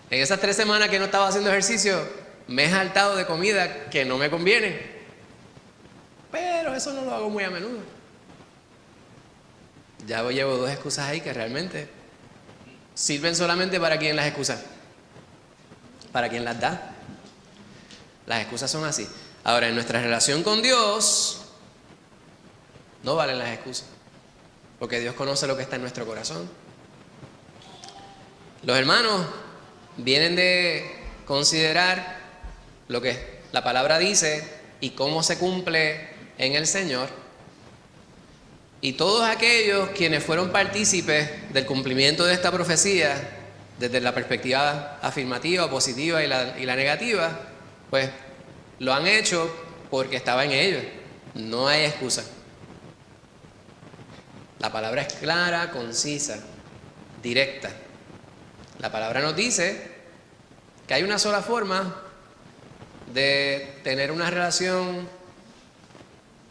En esas 3 semanas que no estaba haciendo ejercicio, me he saltado de comida que no me conviene. Pero eso no lo hago muy a menudo. Ya llevo 2 excusas ahí que realmente sirven solamente para quien las excusa. Para quien las da. Las excusas son así. Ahora, en nuestra relación con Dios, no valen las excusas. Porque Dios conoce lo que está en nuestro corazón. Los hermanos vienen de considerar lo que la palabra dice y cómo se cumple en el Señor. Y todos aquellos quienes fueron partícipes del cumplimiento de esta profecía, desde la perspectiva afirmativa, positiva y la negativa, pues lo han hecho porque estaba en ellos. No hay excusa. La palabra es clara, concisa, directa. La palabra nos dice que hay una sola forma de tener una relación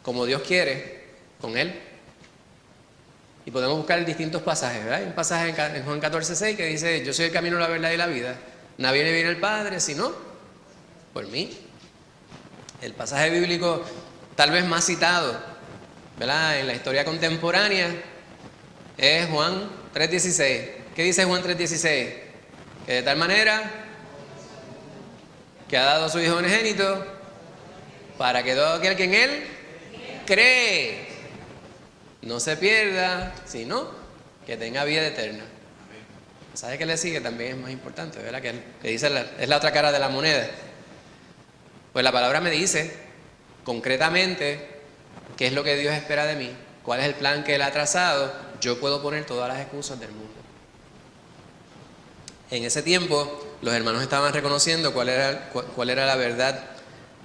como Dios quiere con Él. Y podemos buscar distintos pasajes, ¿verdad? Hay un pasaje en Juan 14:6 que dice, yo soy el camino, la verdad y la vida. Nadie viene al Padre sino por mí. El pasaje bíblico tal vez más citado, ¿verdad?, en la historia contemporánea es Juan 3:16. ¿Qué dice Juan 3:16? Que de tal manera que ha dado a su Hijo unigénito para que todo aquel que en Él cree no se pierda, sino que tenga vida eterna. ¿Sabe qué le sigue? También es más importante, ¿verdad? Que dice es la otra cara de la moneda. Pues la palabra me dice concretamente qué es lo que Dios espera de mí, cuál es el plan que Él ha trazado. Yo puedo poner todas las excusas del mundo. En ese tiempo, los hermanos estaban reconociendo cuál era la verdad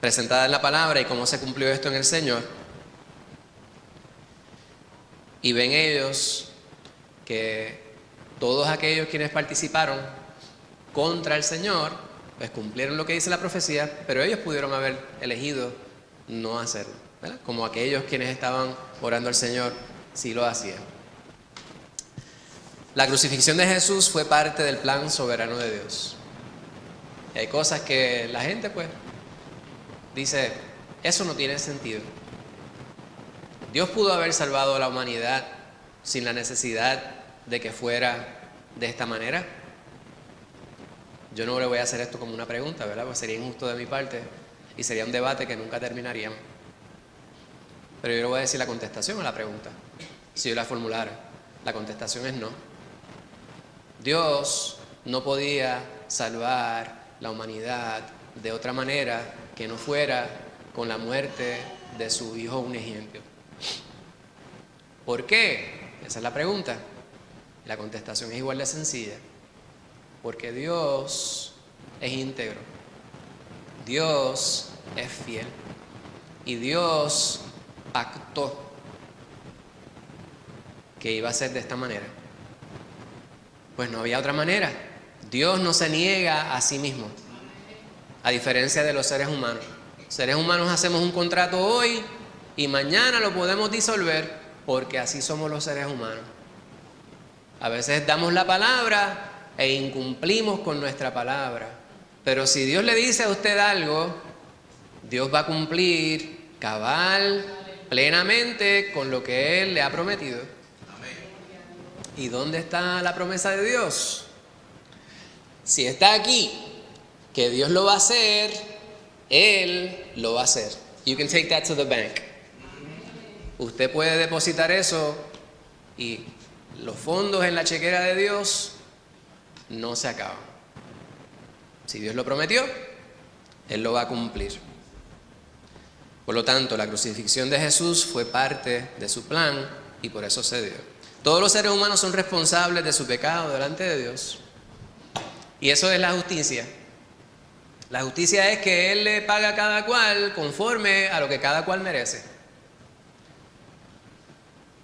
presentada en la palabra y cómo se cumplió esto en el Señor. Y ven ellos que todos aquellos quienes participaron contra el Señor, pues cumplieron lo que dice la profecía, pero ellos pudieron haber elegido no hacerlo, ¿verdad? Como aquellos quienes estaban orando al Señor sí lo hacían. La crucifixión de Jesús fue parte del plan soberano de Dios. Y hay cosas que la gente pues dice, eso no tiene sentido. Dios pudo haber salvado a la humanidad sin la necesidad de que fuera de esta manera. Yo no le voy a hacer esto como una pregunta, ¿verdad? Pues sería injusto de mi parte y sería un debate que nunca terminaríamos. Pero yo le voy a decir la contestación a la pregunta. Si yo la formulara, la contestación es no. Dios no podía salvar la humanidad de otra manera que no fuera con la muerte de su Hijo unigénito. ¿Por qué? Esa es la pregunta. La contestación es igual de sencilla. Porque Dios es íntegro. Dios es fiel. Y Dios pactó que iba a ser de esta manera. Pues no había otra manera. Dios no se niega a sí mismo. A diferencia de los seres humanos. Los seres humanos hacemos un contrato hoy y mañana lo podemos disolver porque así somos los seres humanos. A veces damos la palabra e incumplimos con nuestra palabra. Pero si Dios le dice a usted algo, Dios va a cumplir cabal, plenamente con lo que Él le ha prometido. ¿Y dónde está la promesa de Dios? Si está aquí, que Dios lo va a hacer, Él lo va a hacer. You can take that to the bank. Usted puede depositar eso y los fondos en la chequera de Dios no se acaban. Si Dios lo prometió, Él lo va a cumplir. Por lo tanto, la crucifixión de Jesús fue parte de su plan y por eso se dio. Todos los seres humanos son responsables de su pecado delante de Dios. Y eso es la justicia. La justicia es que Él le paga a cada cual conforme a lo que cada cual merece.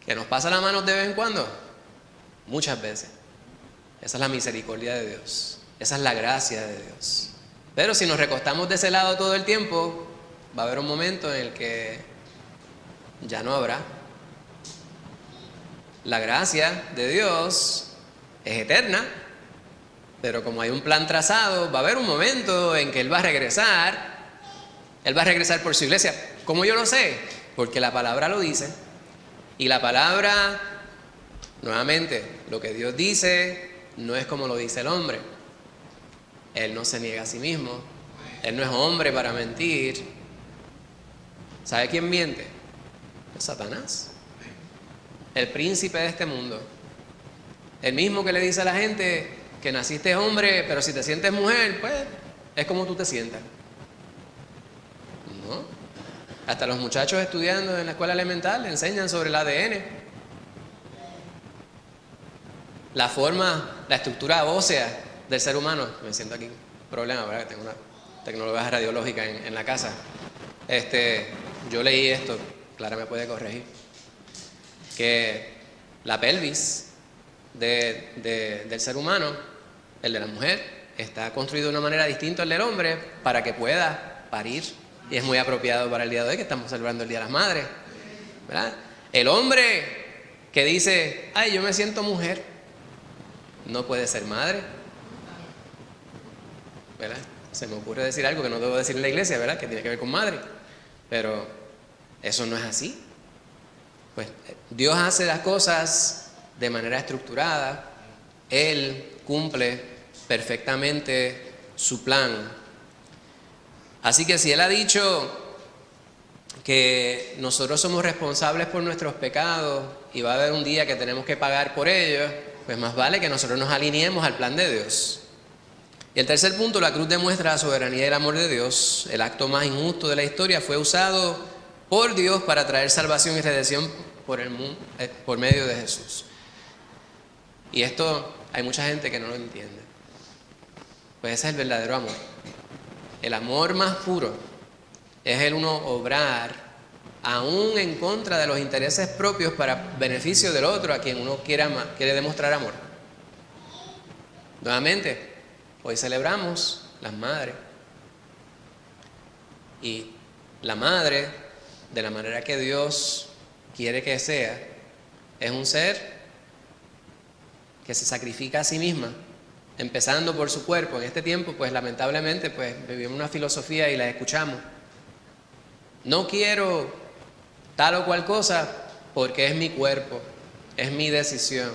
¿Que nos pasa la mano de vez en cuando? Muchas veces. Esa es la misericordia de Dios. Esa es la gracia de Dios. Pero si nos recostamos de ese lado todo el tiempo, va a haber un momento en el que ya no habrá. La gracia de Dios es eterna, pero como hay un plan trazado, va a haber un momento en que Él va a regresar. Él va a regresar por su iglesia. ¿Cómo yo lo sé? Porque la palabra lo dice. Y la palabra, nuevamente, lo que Dios dice no es como lo dice el hombre. Él no se niega a sí mismo. Él no es hombre para mentir. ¿Sabe quién miente? Es Satanás. El príncipe de este mundo. El mismo que le dice a la gente que naciste hombre, pero si te sientes mujer, pues es como tú te sientas. ¿No? Hasta los muchachos estudiando en la escuela elemental le enseñan sobre el ADN. La forma, la estructura ósea del ser humano. Me siento aquí un problema, ¿verdad? Que tengo una tecnología radiológica en la casa. Yo leí esto, Clara me puede corregir, que la pelvis del ser humano, el de la mujer, está construido de una manera distinta al del hombre para que pueda parir. Y es muy apropiado para el día de hoy, que estamos celebrando el Día de las Madres, ¿verdad? El hombre que dice, ay, yo me siento mujer, no puede ser madre, ¿verdad? Se me ocurre decir algo que no debo decir en la iglesia, ¿verdad? Que tiene que ver con madre, pero eso no es así. Pues Dios hace las cosas de manera estructurada. Él cumple perfectamente su plan. Así que si Él ha dicho que nosotros somos responsables por nuestros pecados y va a haber un día que tenemos que pagar por ellos, pues más vale que nosotros nos alineemos al plan de Dios. Y el tercer punto, la cruz demuestra la soberanía y el amor de Dios. El acto más injusto de la historia fue usado por Dios para traer salvación y redención por medio de Jesús. Y esto hay mucha gente que no lo entiende. Pues ese es el verdadero amor. El amor más puro es el uno obrar aún en contra de los intereses propios para beneficio del otro a quien uno quiere demostrar amor. Nuevamente, hoy celebramos las madres. Y la madre, de la manera que Dios quiere que sea, es un ser que se sacrifica a sí misma, empezando por su cuerpo. En este tiempo, pues lamentablemente, pues vivimos una filosofía y la escuchamos. No quiero tal o cual cosa porque es mi cuerpo, es mi decisión.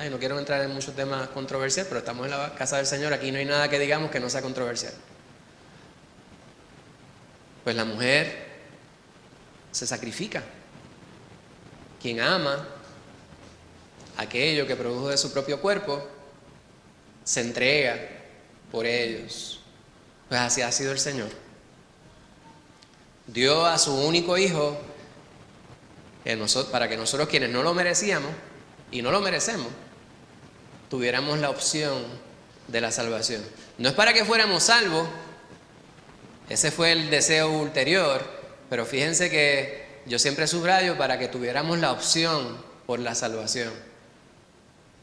Y no quiero entrar en muchos temas controversiales, pero estamos en la casa del Señor, aquí no hay nada que digamos que no sea controversial. Pues la mujer se sacrifica. Quien ama aquello que produjo de su propio cuerpo, se entrega por ellos. Pues así ha sido el Señor. Dio a su único Hijo para que nosotros, quienes no lo merecíamos y no lo merecemos, tuviéramos la opción de la salvación. No es para que fuéramos salvos, ese fue el deseo ulterior, pero fíjense que yo siempre subrayo para que tuviéramos la opción por la salvación.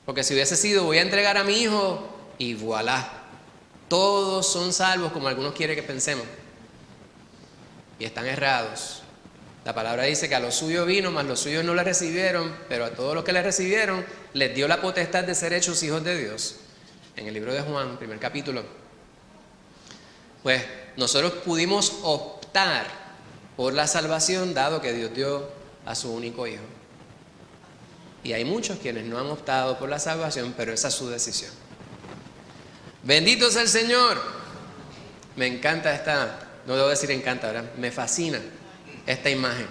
Porque si hubiese sido, voy a entregar a mi hijo y voilà, todos son salvos como algunos quieren que pensemos. Y están errados. La palabra dice que a los suyos vino, mas los suyos no le recibieron, pero a todos los que le recibieron les dio la potestad de ser hechos hijos de Dios. En el libro de Juan, primer capítulo. Pues nosotros pudimos optar por la salvación dado que Dios dio a su único hijo. Y hay muchos quienes no han optado por la salvación, pero esa es su decisión. Bendito sea el Señor. Me encanta no debo decir encanta, ¿verdad? Me fascina esta imagen.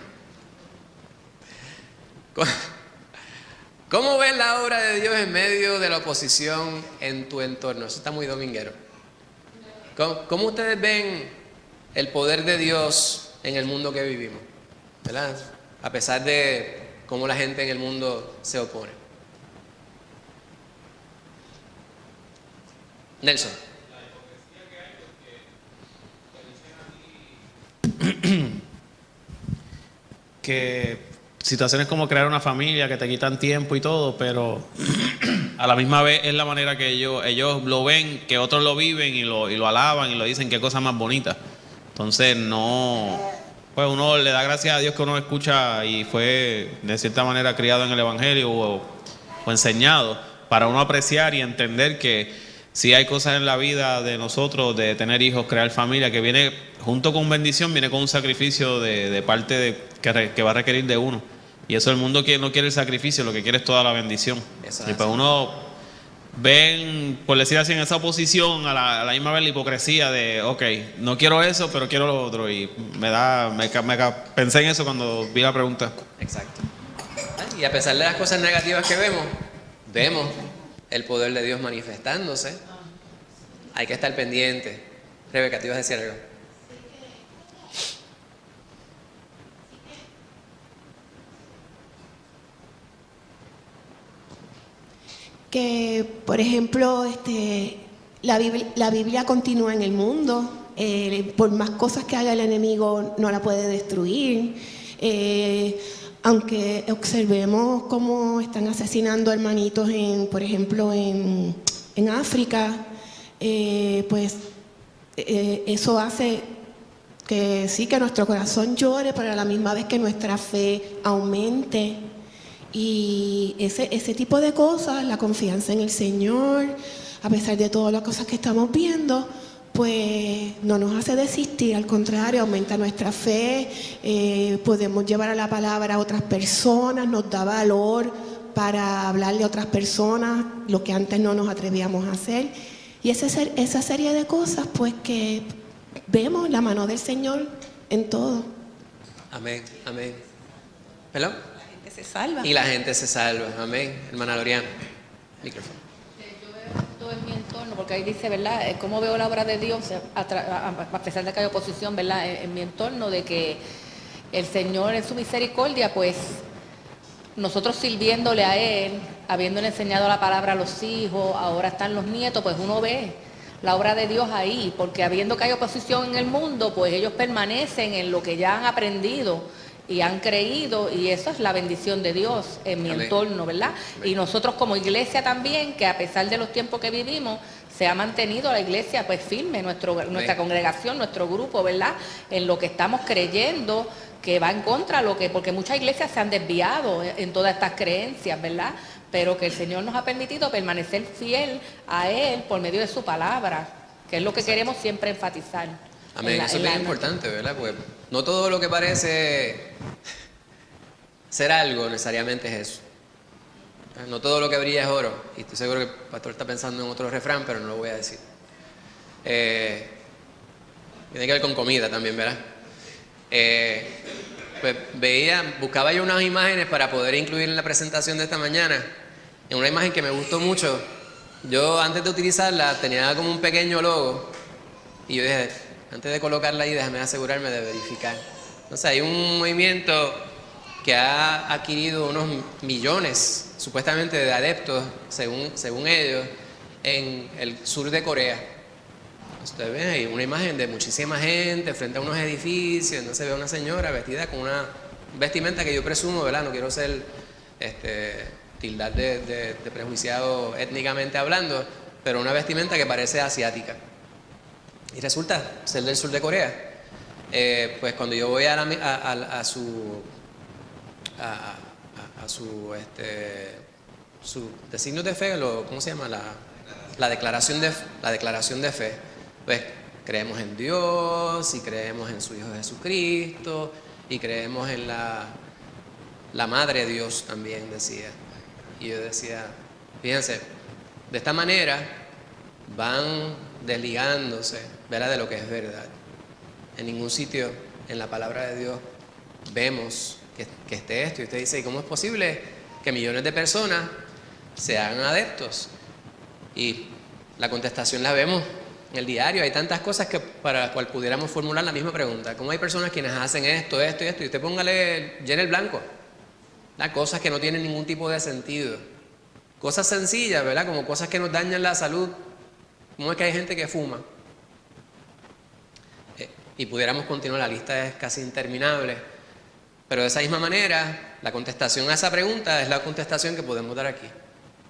¿Cómo ves la obra de Dios en medio de la oposición en tu entorno? Eso está muy dominguero. ¿Cómo ustedes ven el poder de Dios en el mundo que vivimos? ¿Verdad? A pesar de cómo la gente en el mundo se opone. Nelson. Que situaciones como crear una familia que te quitan tiempo y todo, pero a la misma vez es la manera que ellos lo ven, que otros lo viven y lo alaban y lo dicen, qué cosa más bonita. Entonces pues uno le da gracias a Dios que uno escucha y fue de cierta manera criado en el Evangelio o enseñado para uno apreciar y entender que sí hay cosas en la vida de nosotros, de tener hijos, crear familia, que viene junto con bendición, viene con un sacrificio de parte que va a requerir de uno. Y eso el mundo no quiere el sacrificio, lo que quiere es toda la bendición. Y pues uno ven, por decir así, en esa oposición a la misma vez la hipocresía de, ok, no quiero eso, pero quiero lo otro. Y pensé en eso cuando vi la pregunta. Exacto. Y a pesar de las cosas negativas que vemos el poder de Dios manifestándose. Hay que estar pendiente. Rebeca, ¿te ibas a decir algo? Que, por ejemplo, la Biblia continúa en el mundo. Por más cosas que haga el enemigo, no la puede destruir. Aunque observemos cómo están asesinando hermanitos, por ejemplo, en África, pues eso hace que sí, que nuestro corazón llore, pero a la misma vez que nuestra fe aumente. Y ese tipo de cosas, la confianza en el Señor, a pesar de todas las cosas que estamos viendo, pues no nos hace desistir, al contrario, aumenta nuestra fe, podemos llevar a la palabra a otras personas, nos da valor para hablarle a otras personas, lo que antes no nos atrevíamos a hacer. Y esa serie de cosas, pues que vemos la mano del Señor en todo. Amén, amén. ¿Perdón? La gente se salva. Y la gente se salva, amén. Hermana Loriana, micrófono. Yo en mi entorno, porque ahí dice, ¿verdad? Cómo veo la obra de Dios, a pesar de que hay oposición, ¿verdad? En mi entorno, de que el Señor en su misericordia, pues nosotros sirviéndole a Él, habiéndole enseñado la palabra a los hijos, ahora están los nietos, pues uno ve la obra de Dios ahí, porque habiendo que hay oposición en el mundo, pues ellos permanecen en lo que ya han aprendido y han creído, y eso es la bendición de Dios en mi entorno, ¿verdad? Y nosotros como iglesia también, que a pesar de los tiempos que vivimos, se ha mantenido la iglesia pues firme, nuestra congregación, nuestro grupo, ¿verdad? En lo que estamos creyendo, que va en contra de porque muchas iglesias se han desviado en todas estas creencias, ¿verdad? Pero que el Señor nos ha permitido permanecer fiel a Él por medio de su palabra, que es lo que queremos siempre enfatizar. Amén, eso es bien importante, ¿verdad? Porque no todo lo que parece ser algo necesariamente es eso. No todo lo que brilla es oro. Y estoy seguro que el pastor está pensando en otro refrán, pero no lo voy a decir. Tiene que ver con comida también, ¿verdad? Pues buscaba yo unas imágenes para poder incluir en la presentación de esta mañana. En una imagen que me gustó mucho, yo antes de utilizarla tenía como un pequeño logo. Y yo dije, antes de colocarla ahí, déjame asegurarme de verificar. Entonces hay un movimiento que ha adquirido unos millones, supuestamente, de adeptos, según ellos, en el sur de Corea. Ustedes ven ahí una imagen de muchísima gente frente a unos edificios, entonces ve a una señora vestida con una vestimenta que yo presumo, ¿verdad? No quiero ser tildar de prejuiciado étnicamente hablando, pero una vestimenta que parece asiática. Y resulta ser del sur de Corea. pues cuando yo voy a su designios de fe, ¿cómo se llama? La declaración de fe, pues creemos en Dios y creemos en su Hijo Jesucristo y creemos en la Madre de Dios también, decía. Y yo decía, fíjense, de esta manera van desligándose, ¿verdad?, de lo que es verdad. En ningún sitio en la palabra de Dios vemos que esté esto. Y usted dice, ¿y cómo es posible que millones de personas se hagan adeptos? Y la contestación la vemos en el diario. Hay tantas cosas para las cuales pudiéramos formular la misma pregunta. ¿Cómo hay personas quienes hacen esto y esto? Y usted llene el blanco. Las cosas que no tienen ningún tipo de sentido. Cosas sencillas, ¿verdad? Como cosas que nos dañan la salud. ¿Cómo es que hay gente que fuma? Y pudiéramos continuar, la lista es casi interminable. Pero de esa misma manera, la contestación a esa pregunta es la contestación que podemos dar aquí,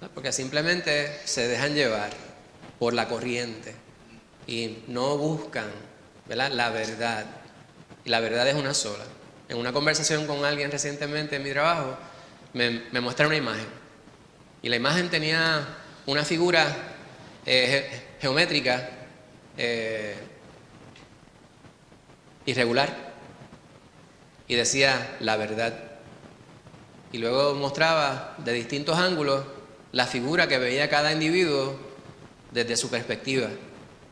¿no? Porque simplemente se dejan llevar por la corriente y no buscan, ¿verdad?, la verdad. Y la verdad es una sola. En una conversación con alguien recientemente en mi trabajo, me mostraron una imagen. Y la imagen tenía una figura geométrica irregular. Y decía la verdad. Y luego mostraba de distintos ángulos la figura que veía cada individuo desde su perspectiva.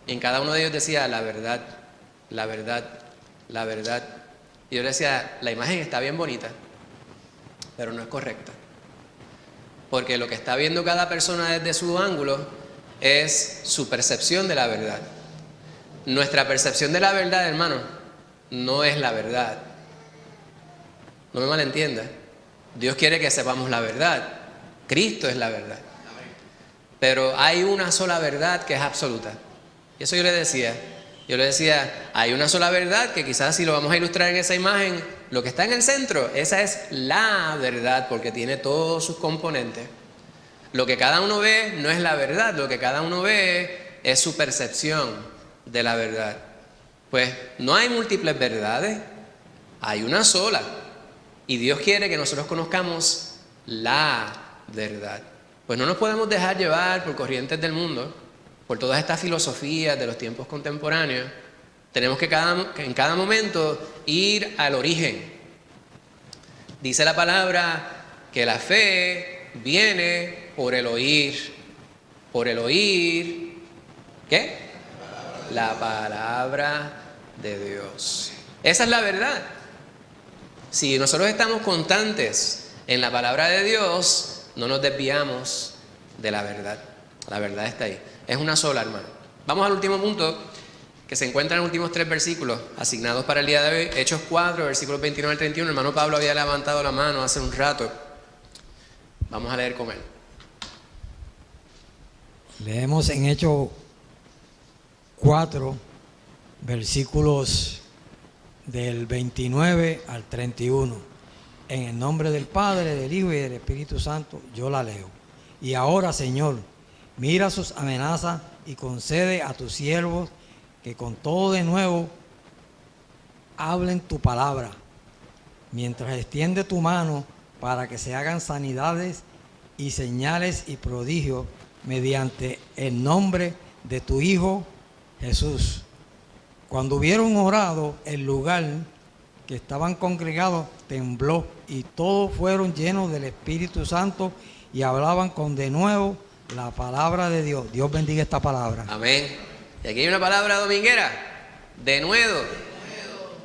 Y en cada uno de ellos decía la verdad, la verdad, la verdad. Y yo le decía, la imagen está bien bonita, pero no es correcta. Porque lo que está viendo cada persona desde su ángulo es su percepción de la verdad. Nuestra percepción de la verdad, hermano, no es la verdad. No me malentienda. Dios quiere que sepamos la verdad. Cristo es la verdad. Pero hay una sola verdad que es absoluta. Y eso yo le decía, hay una sola verdad que quizás si lo vamos a ilustrar en esa imagen, lo que está en el centro, esa es la verdad, porque tiene todos sus componentes. Lo que cada uno ve no es la verdad, lo que cada uno ve es su percepción de la verdad. Pues no hay múltiples verdades, hay una sola. Y Dios quiere que nosotros conozcamos la verdad. Pues no nos podemos dejar llevar por corrientes del mundo, por todas estas filosofías de los tiempos contemporáneos. Tenemos que en cada momento ir al origen. Dice la palabra que la fe viene por el oír. Por el oír, ¿qué? La palabra de Dios. Esa es la verdad. Si nosotros estamos constantes en la palabra de Dios, no nos desviamos de la verdad. La verdad está ahí. Es una sola, hermano. Vamos al último punto, que se encuentra en los últimos 3 versículos asignados para el día de hoy. Hechos 4, versículos 29 al 31. El hermano Pablo había levantado la mano hace un rato. Vamos a leer con él. Leemos en Hechos 4, versículos del 29 al 31. En el nombre del Padre, del Hijo y del Espíritu Santo, yo la leo. Y ahora, Señor, mira sus amenazas y concede a tus siervos que con todo de nuevo hablen tu palabra, mientras extiende tu mano para que se hagan sanidades y señales y prodigios mediante el nombre de tu Hijo Jesús. Cuando hubieron orado, el lugar que estaban congregados tembló y todos fueron llenos del Espíritu Santo y hablaban con denuedo la palabra de Dios. Dios bendiga esta palabra. Amén. Y aquí hay una palabra dominguera, denuedo.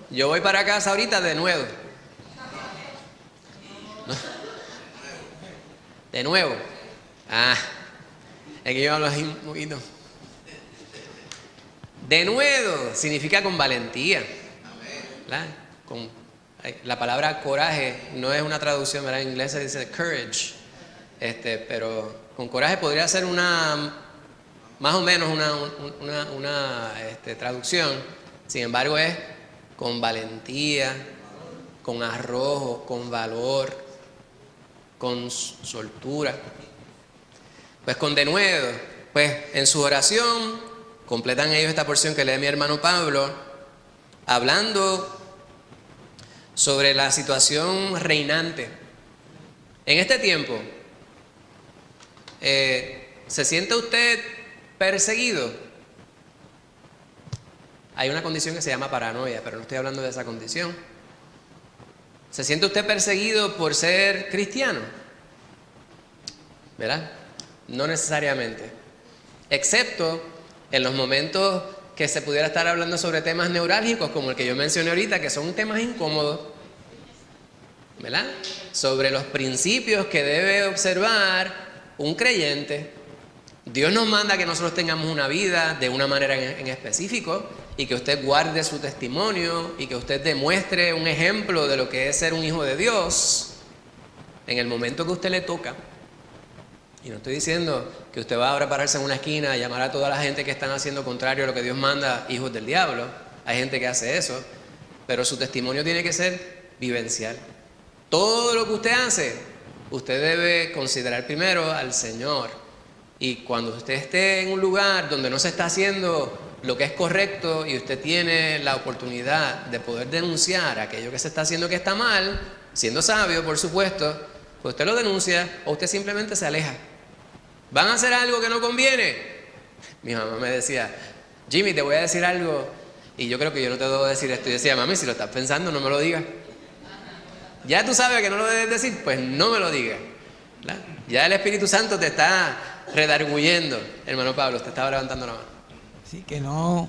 Yo voy para casa ahorita denuedo. De nuevo. Es que yo hablo así un poquito. Denuedo significa con valentía. La palabra coraje no es una traducción, ¿verdad? En inglés se dice courage. Pero con coraje podría ser más o menos una traducción. Sin embargo, es con valentía, con arrojo, con valor, con soltura. Pues con denuedo. Pues en su oración completan ellos esta porción que lee mi hermano Pablo. hablando sobre la situación reinante. En este tiempo, ¿se siente usted perseguido? Hay una condición que se llama paranoia, pero no estoy hablando de esa condición. ¿Se siente usted perseguido por ser cristiano? ¿Verdad? No necesariamente. Excepto en los momentos que se pudiera estar hablando sobre temas neurálgicos, como el que yo mencioné ahorita, que son temas incómodos, ¿verdad? Sobre los principios que debe observar un creyente. Dios nos manda que nosotros tengamos una vida de una manera en específico y que usted guarde su testimonio y que usted demuestre un ejemplo de lo que es ser un hijo de Dios en el momento que a usted le toca. Y no estoy diciendo que usted va ahora a pararse en una esquina y llamar a toda la gente que están haciendo contrario a lo que Dios manda, hijos del diablo. Hay gente que hace eso, pero su testimonio tiene que ser vivencial. Todo lo que usted hace, usted debe considerar primero al Señor. Y cuando usted esté en un lugar donde no se está haciendo lo que es correcto y usted tiene la oportunidad de poder denunciar aquello que se está haciendo que está mal, siendo sabio, por supuesto, pues usted lo denuncia o usted simplemente se aleja. ¿Van a hacer algo que no conviene? Mi mamá me decía, Jimmy, te voy a decir algo y yo creo que yo no te debo decir esto. Y decía, mami, si lo estás pensando, no me lo digas. Ya tú sabes que no lo debes decir, pues no me lo digas. ¿Verdad? Ya el Espíritu Santo te está redarguyendo, hermano Pablo, te estaba levantando la mano. Sí, que no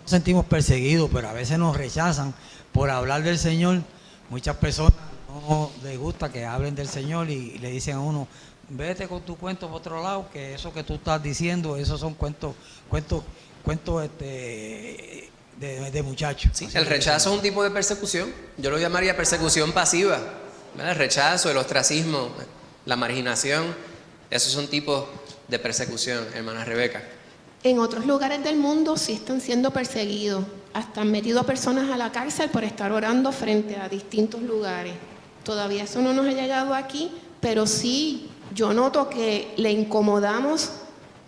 nos sentimos perseguidos, pero a veces nos rechazan por hablar del Señor. Muchas personas no les gusta que hablen del Señor y le dicen a uno, vete con tu cuento por otro lado, que eso que tú estás diciendo, esos son cuentos de muchachos. Sí, el rechazo es un tipo de persecución. Yo lo llamaría persecución pasiva, ¿verdad? El rechazo, el ostracismo, la marginación, esos son tipos de persecución, hermana Rebeca. En otros lugares del mundo sí están siendo perseguidos. Hasta han metido a personas a la cárcel por estar orando frente a distintos lugares. Todavía eso no nos ha llegado aquí, pero sí yo noto que le incomodamos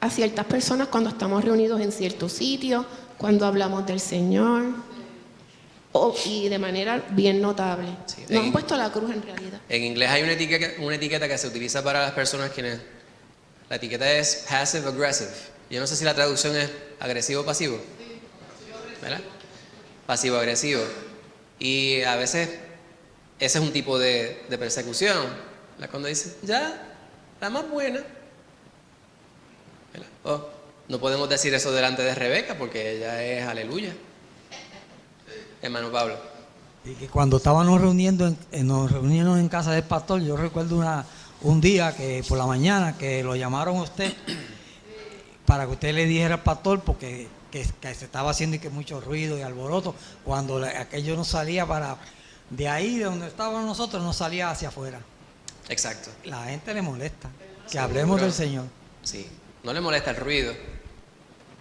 a ciertas personas cuando estamos reunidos en ciertos sitios, cuando hablamos del Señor, y de manera bien notable. Sí, Nos han puesto la cruz en realidad. En inglés hay una etiqueta que se utiliza para las personas quienes... La etiqueta es passive aggressive. Yo no sé si la traducción es agresivo o pasivo. ¿Verdad? Pasivo agresivo. Y a veces ese es un tipo de persecución. ¿Verdad? Cuando dice, ya, la más buena. ¿Verdad? Oh, no podemos decir eso delante de Rebeca porque ella es aleluya. Hermano Pablo. Y que cuando estábamos reuniendo en casa del pastor, yo recuerdo un día que por la mañana que lo llamaron a usted para que usted le dijera al pastor porque que se estaba haciendo y que mucho ruido y alboroto, cuando aquello no salía de ahí, de donde estábamos nosotros, no salía hacia afuera. Exacto. La gente le molesta que hablemos del Señor. Sí, no le molesta el ruido,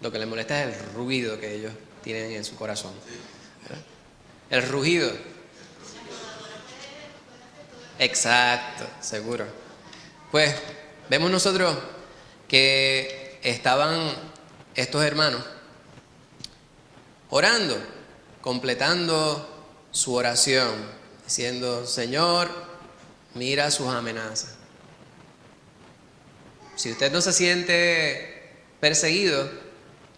lo que le molesta es el ruido que ellos tienen en su corazón. ¿Verdad? El rugido. Exacto, seguro. Pues vemos nosotros que estaban estos hermanos orando, completando su oración, diciendo, Señor, mira sus amenazas. Si usted no se siente perseguido,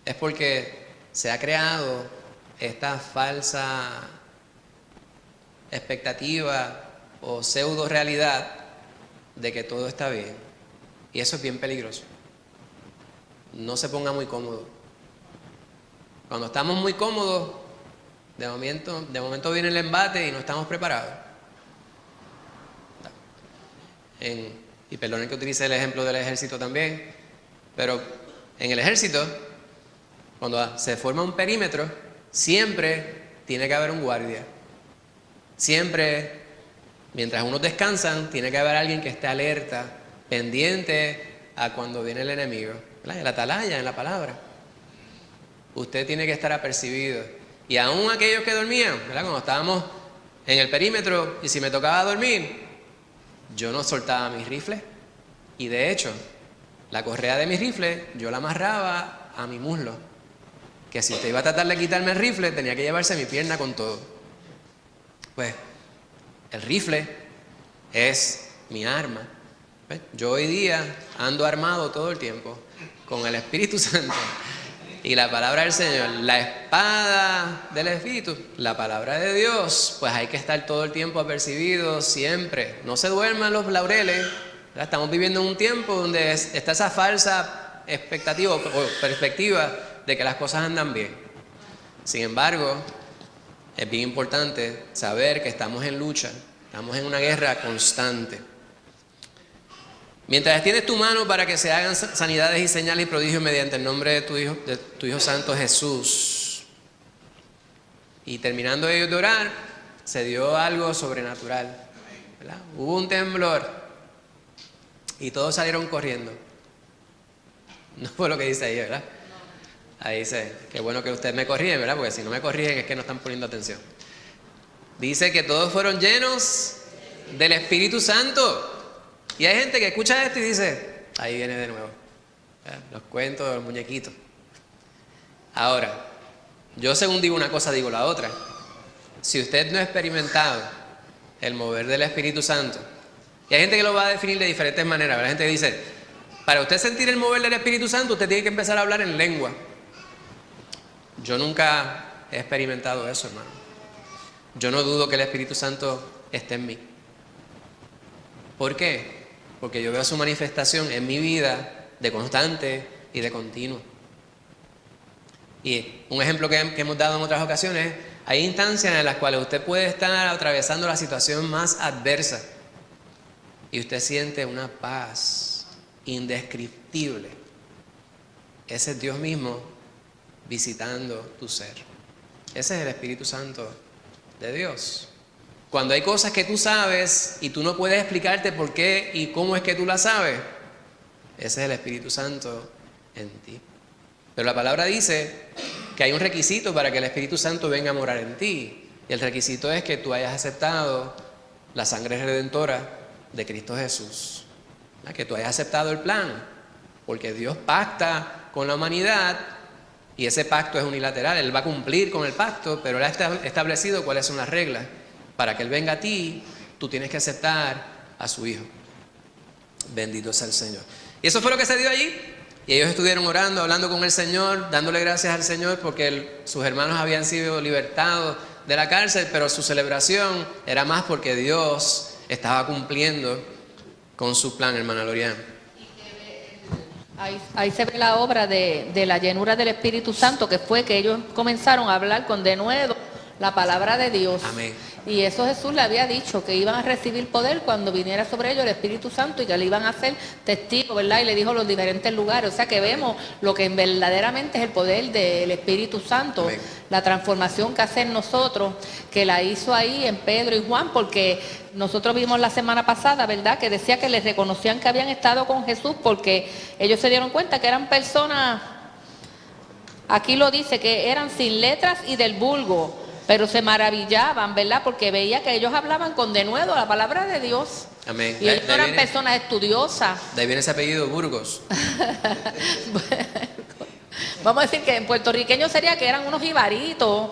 es porque se ha creado esta falsa expectativa o pseudo realidad de que todo está bien. Y eso es bien peligroso. No se ponga muy cómodo. Cuando estamos muy cómodos, de momento viene el embate y no estamos preparados. Y perdonen que utilice el ejemplo del ejército también, pero en el ejército, cuando se forma un perímetro, siempre tiene que haber un guardia. Siempre, mientras unos descansan, tiene que haber alguien que esté alerta, pendiente a cuando viene el enemigo. En la atalaya, en la palabra. Usted tiene que estar apercibido. Y aún aquellos que dormían, ¿verdad? Cuando estábamos en el perímetro y si me tocaba dormir, yo no soltaba mis rifles. Y de hecho, la correa de mi rifle yo la amarraba a mi muslo. que si usted iba a tratar de quitarme el rifle, tenía que llevarse mi pierna con todo. Pues el rifle es mi arma. ¿Ves? Yo hoy día ando armado todo el tiempo con el Espíritu Santo y la palabra del Señor, la espada del Espíritu, la palabra de Dios. Pues hay que estar todo el tiempo apercibido siempre. No se duerman los laureles, ¿verdad? Estamos viviendo en un tiempo donde está esa falsa expectativa o perspectiva de que las cosas andan bien. Sin embargo, es bien importante saber que estamos en lucha, estamos en una guerra constante. Mientras extiendes tu mano para que se hagan sanidades y señales y prodigios mediante el nombre de tu Hijo Santo Jesús. Y terminando ellos de orar, se dio algo sobrenatural, ¿verdad? Hubo un temblor y todos salieron corriendo. No fue lo que dice ahí, ¿verdad? Ahí dice, qué bueno que ustedes me corrigen, ¿verdad? Porque si no me corrigen es que no están poniendo atención. Dice que todos fueron llenos del Espíritu Santo. Y hay gente que escucha esto y dice, ahí viene de nuevo, ¿verdad? Los cuentos de los muñequitos. Ahora, yo según digo una cosa, digo la otra. Si usted no ha experimentado el mover del Espíritu Santo, y hay gente que lo va a definir de diferentes maneras, ¿verdad? La gente dice, para usted sentir el mover del Espíritu Santo, usted tiene que empezar a hablar en lengua. Yo nunca he experimentado eso, hermano. Yo no dudo que el Espíritu Santo esté en mí. ¿Por qué? Porque yo veo su manifestación en mi vida de constante y de continuo. Y un ejemplo que hemos dado en otras ocasiones, hay instancias en las cuales usted puede estar atravesando la situación más adversa y usted siente una paz indescriptible. Ese es Dios mismo visitando tu ser. Ese es el Espíritu Santo de Dios. Cuando hay cosas que tú sabes y tú no puedes explicarte por qué y cómo es que tú las sabes, ese es el Espíritu Santo en ti. Pero la palabra dice que hay un requisito para que el Espíritu Santo venga a morar en ti. Y el requisito es que tú hayas aceptado la sangre redentora de Cristo Jesús. Que tú hayas aceptado el plan. Porque Dios pacta con la humanidad y ese pacto es unilateral. Él va a cumplir con el pacto, pero Él ha establecido cuáles son las reglas. Para que Él venga a ti, tú tienes que aceptar a su Hijo. Bendito sea el Señor. Y eso fue lo que se dio allí. Y ellos estuvieron orando, hablando con el Señor, dándole gracias al Señor porque sus hermanos habían sido libertados de la cárcel, pero su celebración era más porque Dios estaba cumpliendo con su plan, hermana Lorian. Ahí se ve la obra de la llenura del Espíritu Santo, que fue que ellos comenzaron a hablar con denuedo la palabra de Dios. Amén. Y eso Jesús le había dicho, que iban a recibir poder cuando viniera sobre ellos el Espíritu Santo y que le iban a hacer testigos, ¿verdad? Y le dijo los diferentes lugares. O sea que vemos lo que verdaderamente es el poder del Espíritu Santo. Amén. La transformación que hace en nosotros, que la hizo ahí en Pedro y Juan, porque nosotros vimos la semana pasada, ¿verdad? Que decía que les reconocían que habían estado con Jesús porque ellos se dieron cuenta que eran personas, aquí lo dice, que eran sin letras y del vulgo. Pero se maravillaban, ¿verdad? Porque veía que ellos hablaban con denuedo la palabra de Dios. Amén. Y ellos eran personas estudiosas. De ahí viene ese apellido, Burgos. Bueno, vamos a decir que en puertorriqueño sería que eran unos jibaritos,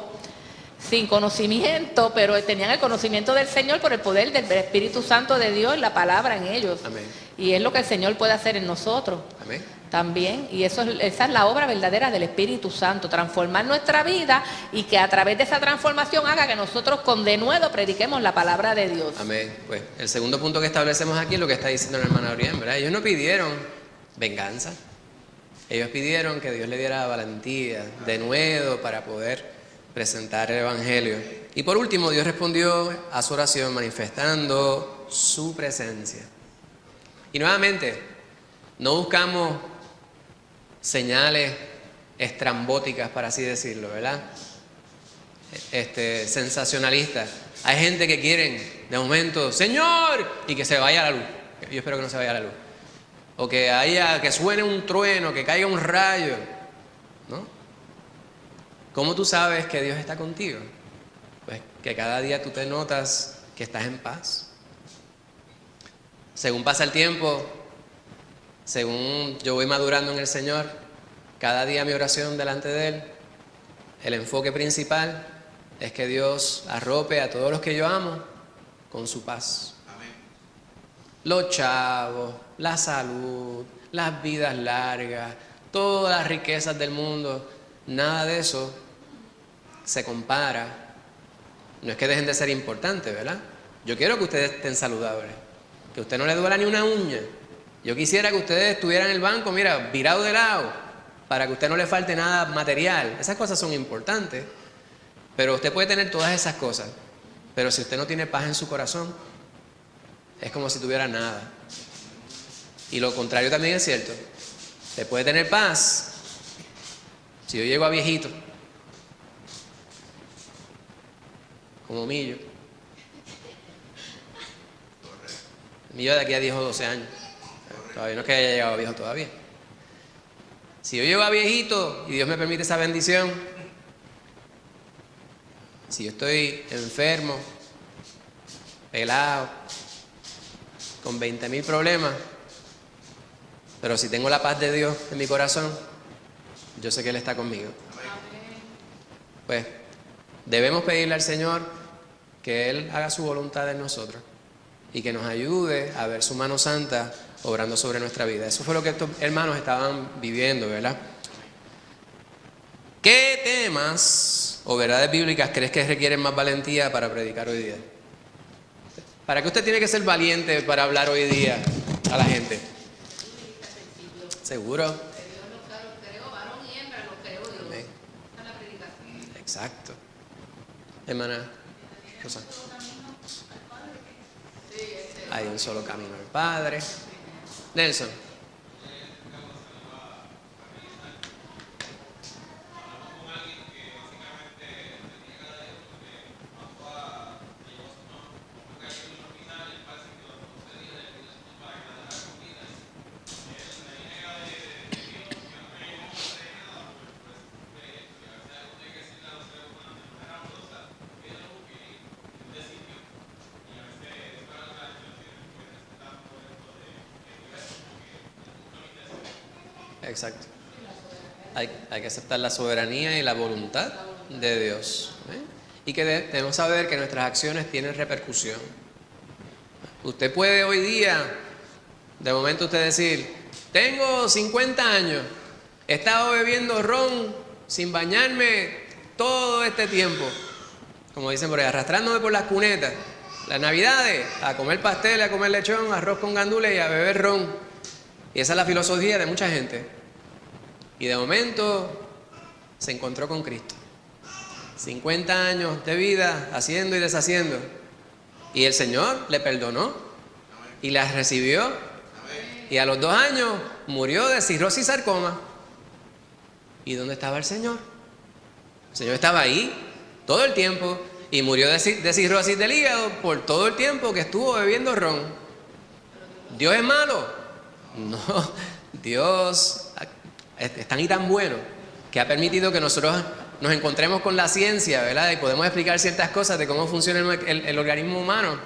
sin conocimiento, pero tenían el conocimiento del Señor por el poder del Espíritu Santo de Dios y la palabra en ellos. Amén. Y es lo que el Señor puede hacer en nosotros. Amén. También, y esa es la obra verdadera del Espíritu Santo, transformar nuestra vida y que a través de esa transformación haga que nosotros con denuedo prediquemos la palabra de Dios. Amén. Pues el segundo punto que establecemos aquí es lo que está diciendo la hermana Orián, ¿verdad? Ellos no pidieron venganza, ellos pidieron que Dios le diera valentía, denuedo para poder presentar el Evangelio. Y por último, Dios respondió a su oración manifestando su presencia. Y nuevamente, no buscamos señales estrambóticas, para así decirlo, ¿verdad? Sensacionalistas. Hay gente que quieren de momento, Señor, y que se vaya la luz. Yo espero que no se vaya la luz. O que suene un trueno, que caiga un rayo, ¿no? ¿Cómo tú sabes que Dios está contigo? Pues que cada día tú te notas que estás en paz. Según pasa el tiempo, según yo voy madurando en el Señor, cada día mi oración delante de Él el enfoque principal es que Dios arrope a todos los que yo amo con su paz. Los chavos, la salud, las vidas largas, todas las riquezas del mundo, nada de eso se compara. No es que dejen de ser importantes, ¿verdad? Yo quiero que ustedes estén saludables, que a usted no le duela ni una uña. Yo quisiera que ustedes estuvieran en el banco, mira, virado de lado, para que a usted no le falte nada material. Esas cosas son importantes, pero usted puede tener todas esas cosas, pero si usted no tiene paz en su corazón, es como si tuviera nada. Y lo contrario también es cierto. Usted puede tener paz. Si yo llego a viejito, como Millo de aquí a 10 o 12 años. Todavía no es que haya llegado viejo todavía. Si yo llego a viejito y Dios me permite esa bendición, si yo estoy enfermo, pelado, con 20,000 problemas, pero si tengo la paz de Dios en mi corazón, yo sé que Él está conmigo. Pues debemos pedirle al Señor que Él haga su voluntad en nosotros y que nos ayude a ver su mano santa obrando sobre nuestra vida. Eso fue lo que estos hermanos estaban viviendo, ¿verdad? ¿Qué temas o verdades bíblicas crees que requieren más valentía para predicar hoy día? ¿Para qué usted tiene que ser valiente para hablar hoy día a la gente? ¿Seguro? Amén. Exacto. Hermana Rosa. Hay un solo camino al Padre. Nelson. Exacto. Hay que aceptar la soberanía y la voluntad de Dios. Y que debemos saber que nuestras acciones tienen repercusión. Usted puede hoy día, de momento usted decir, tengo 50 años, he estado bebiendo ron sin bañarme todo este tiempo. Como dicen por ahí, arrastrándome por las cunetas. Las navidades, a comer pastel, a comer lechón, arroz con gandules y a beber ron. Y esa es la filosofía de mucha gente. Y de momento se encontró con Cristo. 50 años de vida haciendo y deshaciendo. Y el Señor le perdonó y las recibió. Y a los 2 años murió de cirrosis sarcoma. ¿Y dónde estaba el Señor? El Señor estaba ahí todo el tiempo y murió de cirrosis del hígado por todo el tiempo que estuvo bebiendo ron. ¿Dios es malo? No, Dios es tan y tan bueno que ha permitido que nosotros nos encontremos con la ciencia, ¿verdad? Y podemos explicar ciertas cosas de cómo funciona el organismo humano.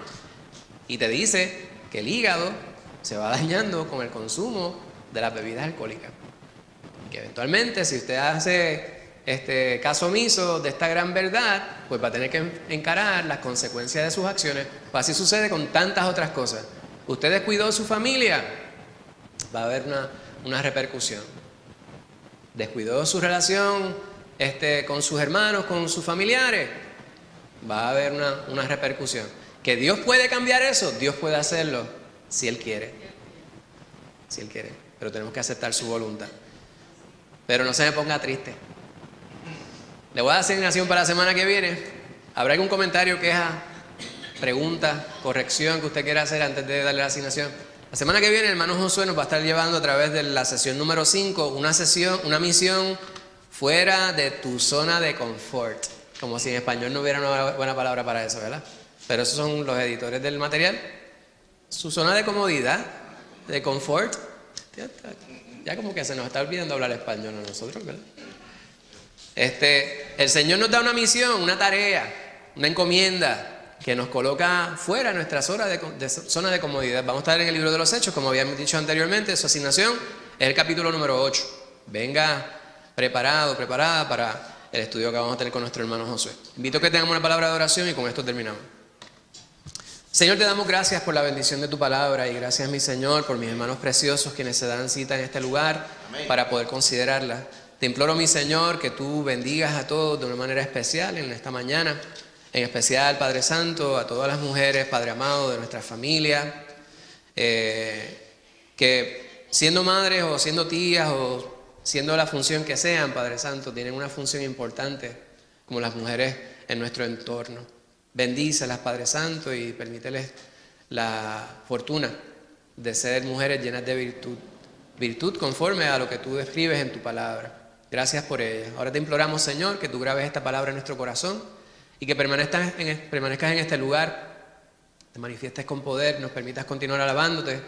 Y te dice que el hígado se va dañando con el consumo de las bebidas alcohólicas. Que eventualmente, si usted hace caso omiso de esta gran verdad, pues va a tener que encarar las consecuencias de sus acciones. Pues así sucede con tantas otras cosas. Usted descuidó su familia, va a haber una repercusión. Descuidó su relación con sus hermanos, con sus familiares, va a haber una repercusión. ¿Que Dios puede cambiar eso? Dios puede hacerlo si Él quiere. Si Él quiere. Pero tenemos que aceptar su voluntad. Pero no se me ponga triste. Le voy a dar asignación para la semana que viene. ¿Habrá algún comentario, queja, pregunta, corrección que usted quiera hacer antes de darle la asignación? La semana que viene el hermano Josué nos va a estar llevando a través de la sesión número 5 una misión fuera de tu zona de confort. Como si en español no hubiera una buena palabra para eso, ¿verdad? Pero esos son los editores del material. Su zona de comodidad, de confort. Ya como que se nos está olvidando hablar español a nosotros, ¿verdad? El Señor nos da una misión, una tarea, una encomienda que nos coloca fuera de nuestra zona de comodidad. Vamos a estar en el libro de los Hechos, como habíamos dicho anteriormente. Su asignación es el capítulo número 8. Venga preparado, preparada para el estudio que vamos a tener con nuestro hermano Josué. Invito a que tengamos una palabra de oración y con esto terminamos. Señor, te damos gracias por la bendición de tu palabra y gracias, mi Señor, por mis hermanos preciosos quienes se dan cita en este lugar para poder considerarla. Te imploro, mi Señor, que tú bendigas a todos de una manera especial en esta mañana, en especial, Padre Santo, a todas las mujeres, Padre amado, de nuestra familia, que siendo madres o siendo tías o siendo la función que sean, Padre Santo, tienen una función importante como las mujeres en nuestro entorno. Bendícelas, Padre Santo, y permíteles la fortuna de ser mujeres llenas de virtud, virtud conforme a lo que tú describes en tu palabra. Gracias por ella. Ahora te imploramos, Señor, que tú grabes esta palabra en nuestro corazón y que permanezcas en este lugar, te manifiestes con poder, nos permitas continuar alabándote.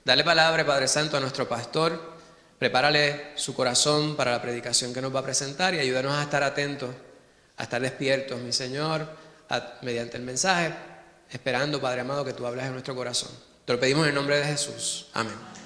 Dale palabra, Padre Santo, a nuestro pastor, prepárale su corazón para la predicación que nos va a presentar y ayúdanos a estar atentos, a estar despiertos, mi Señor, mediante el mensaje, esperando, Padre amado, que tú hables en nuestro corazón. Te lo pedimos en el nombre de Jesús. Amén.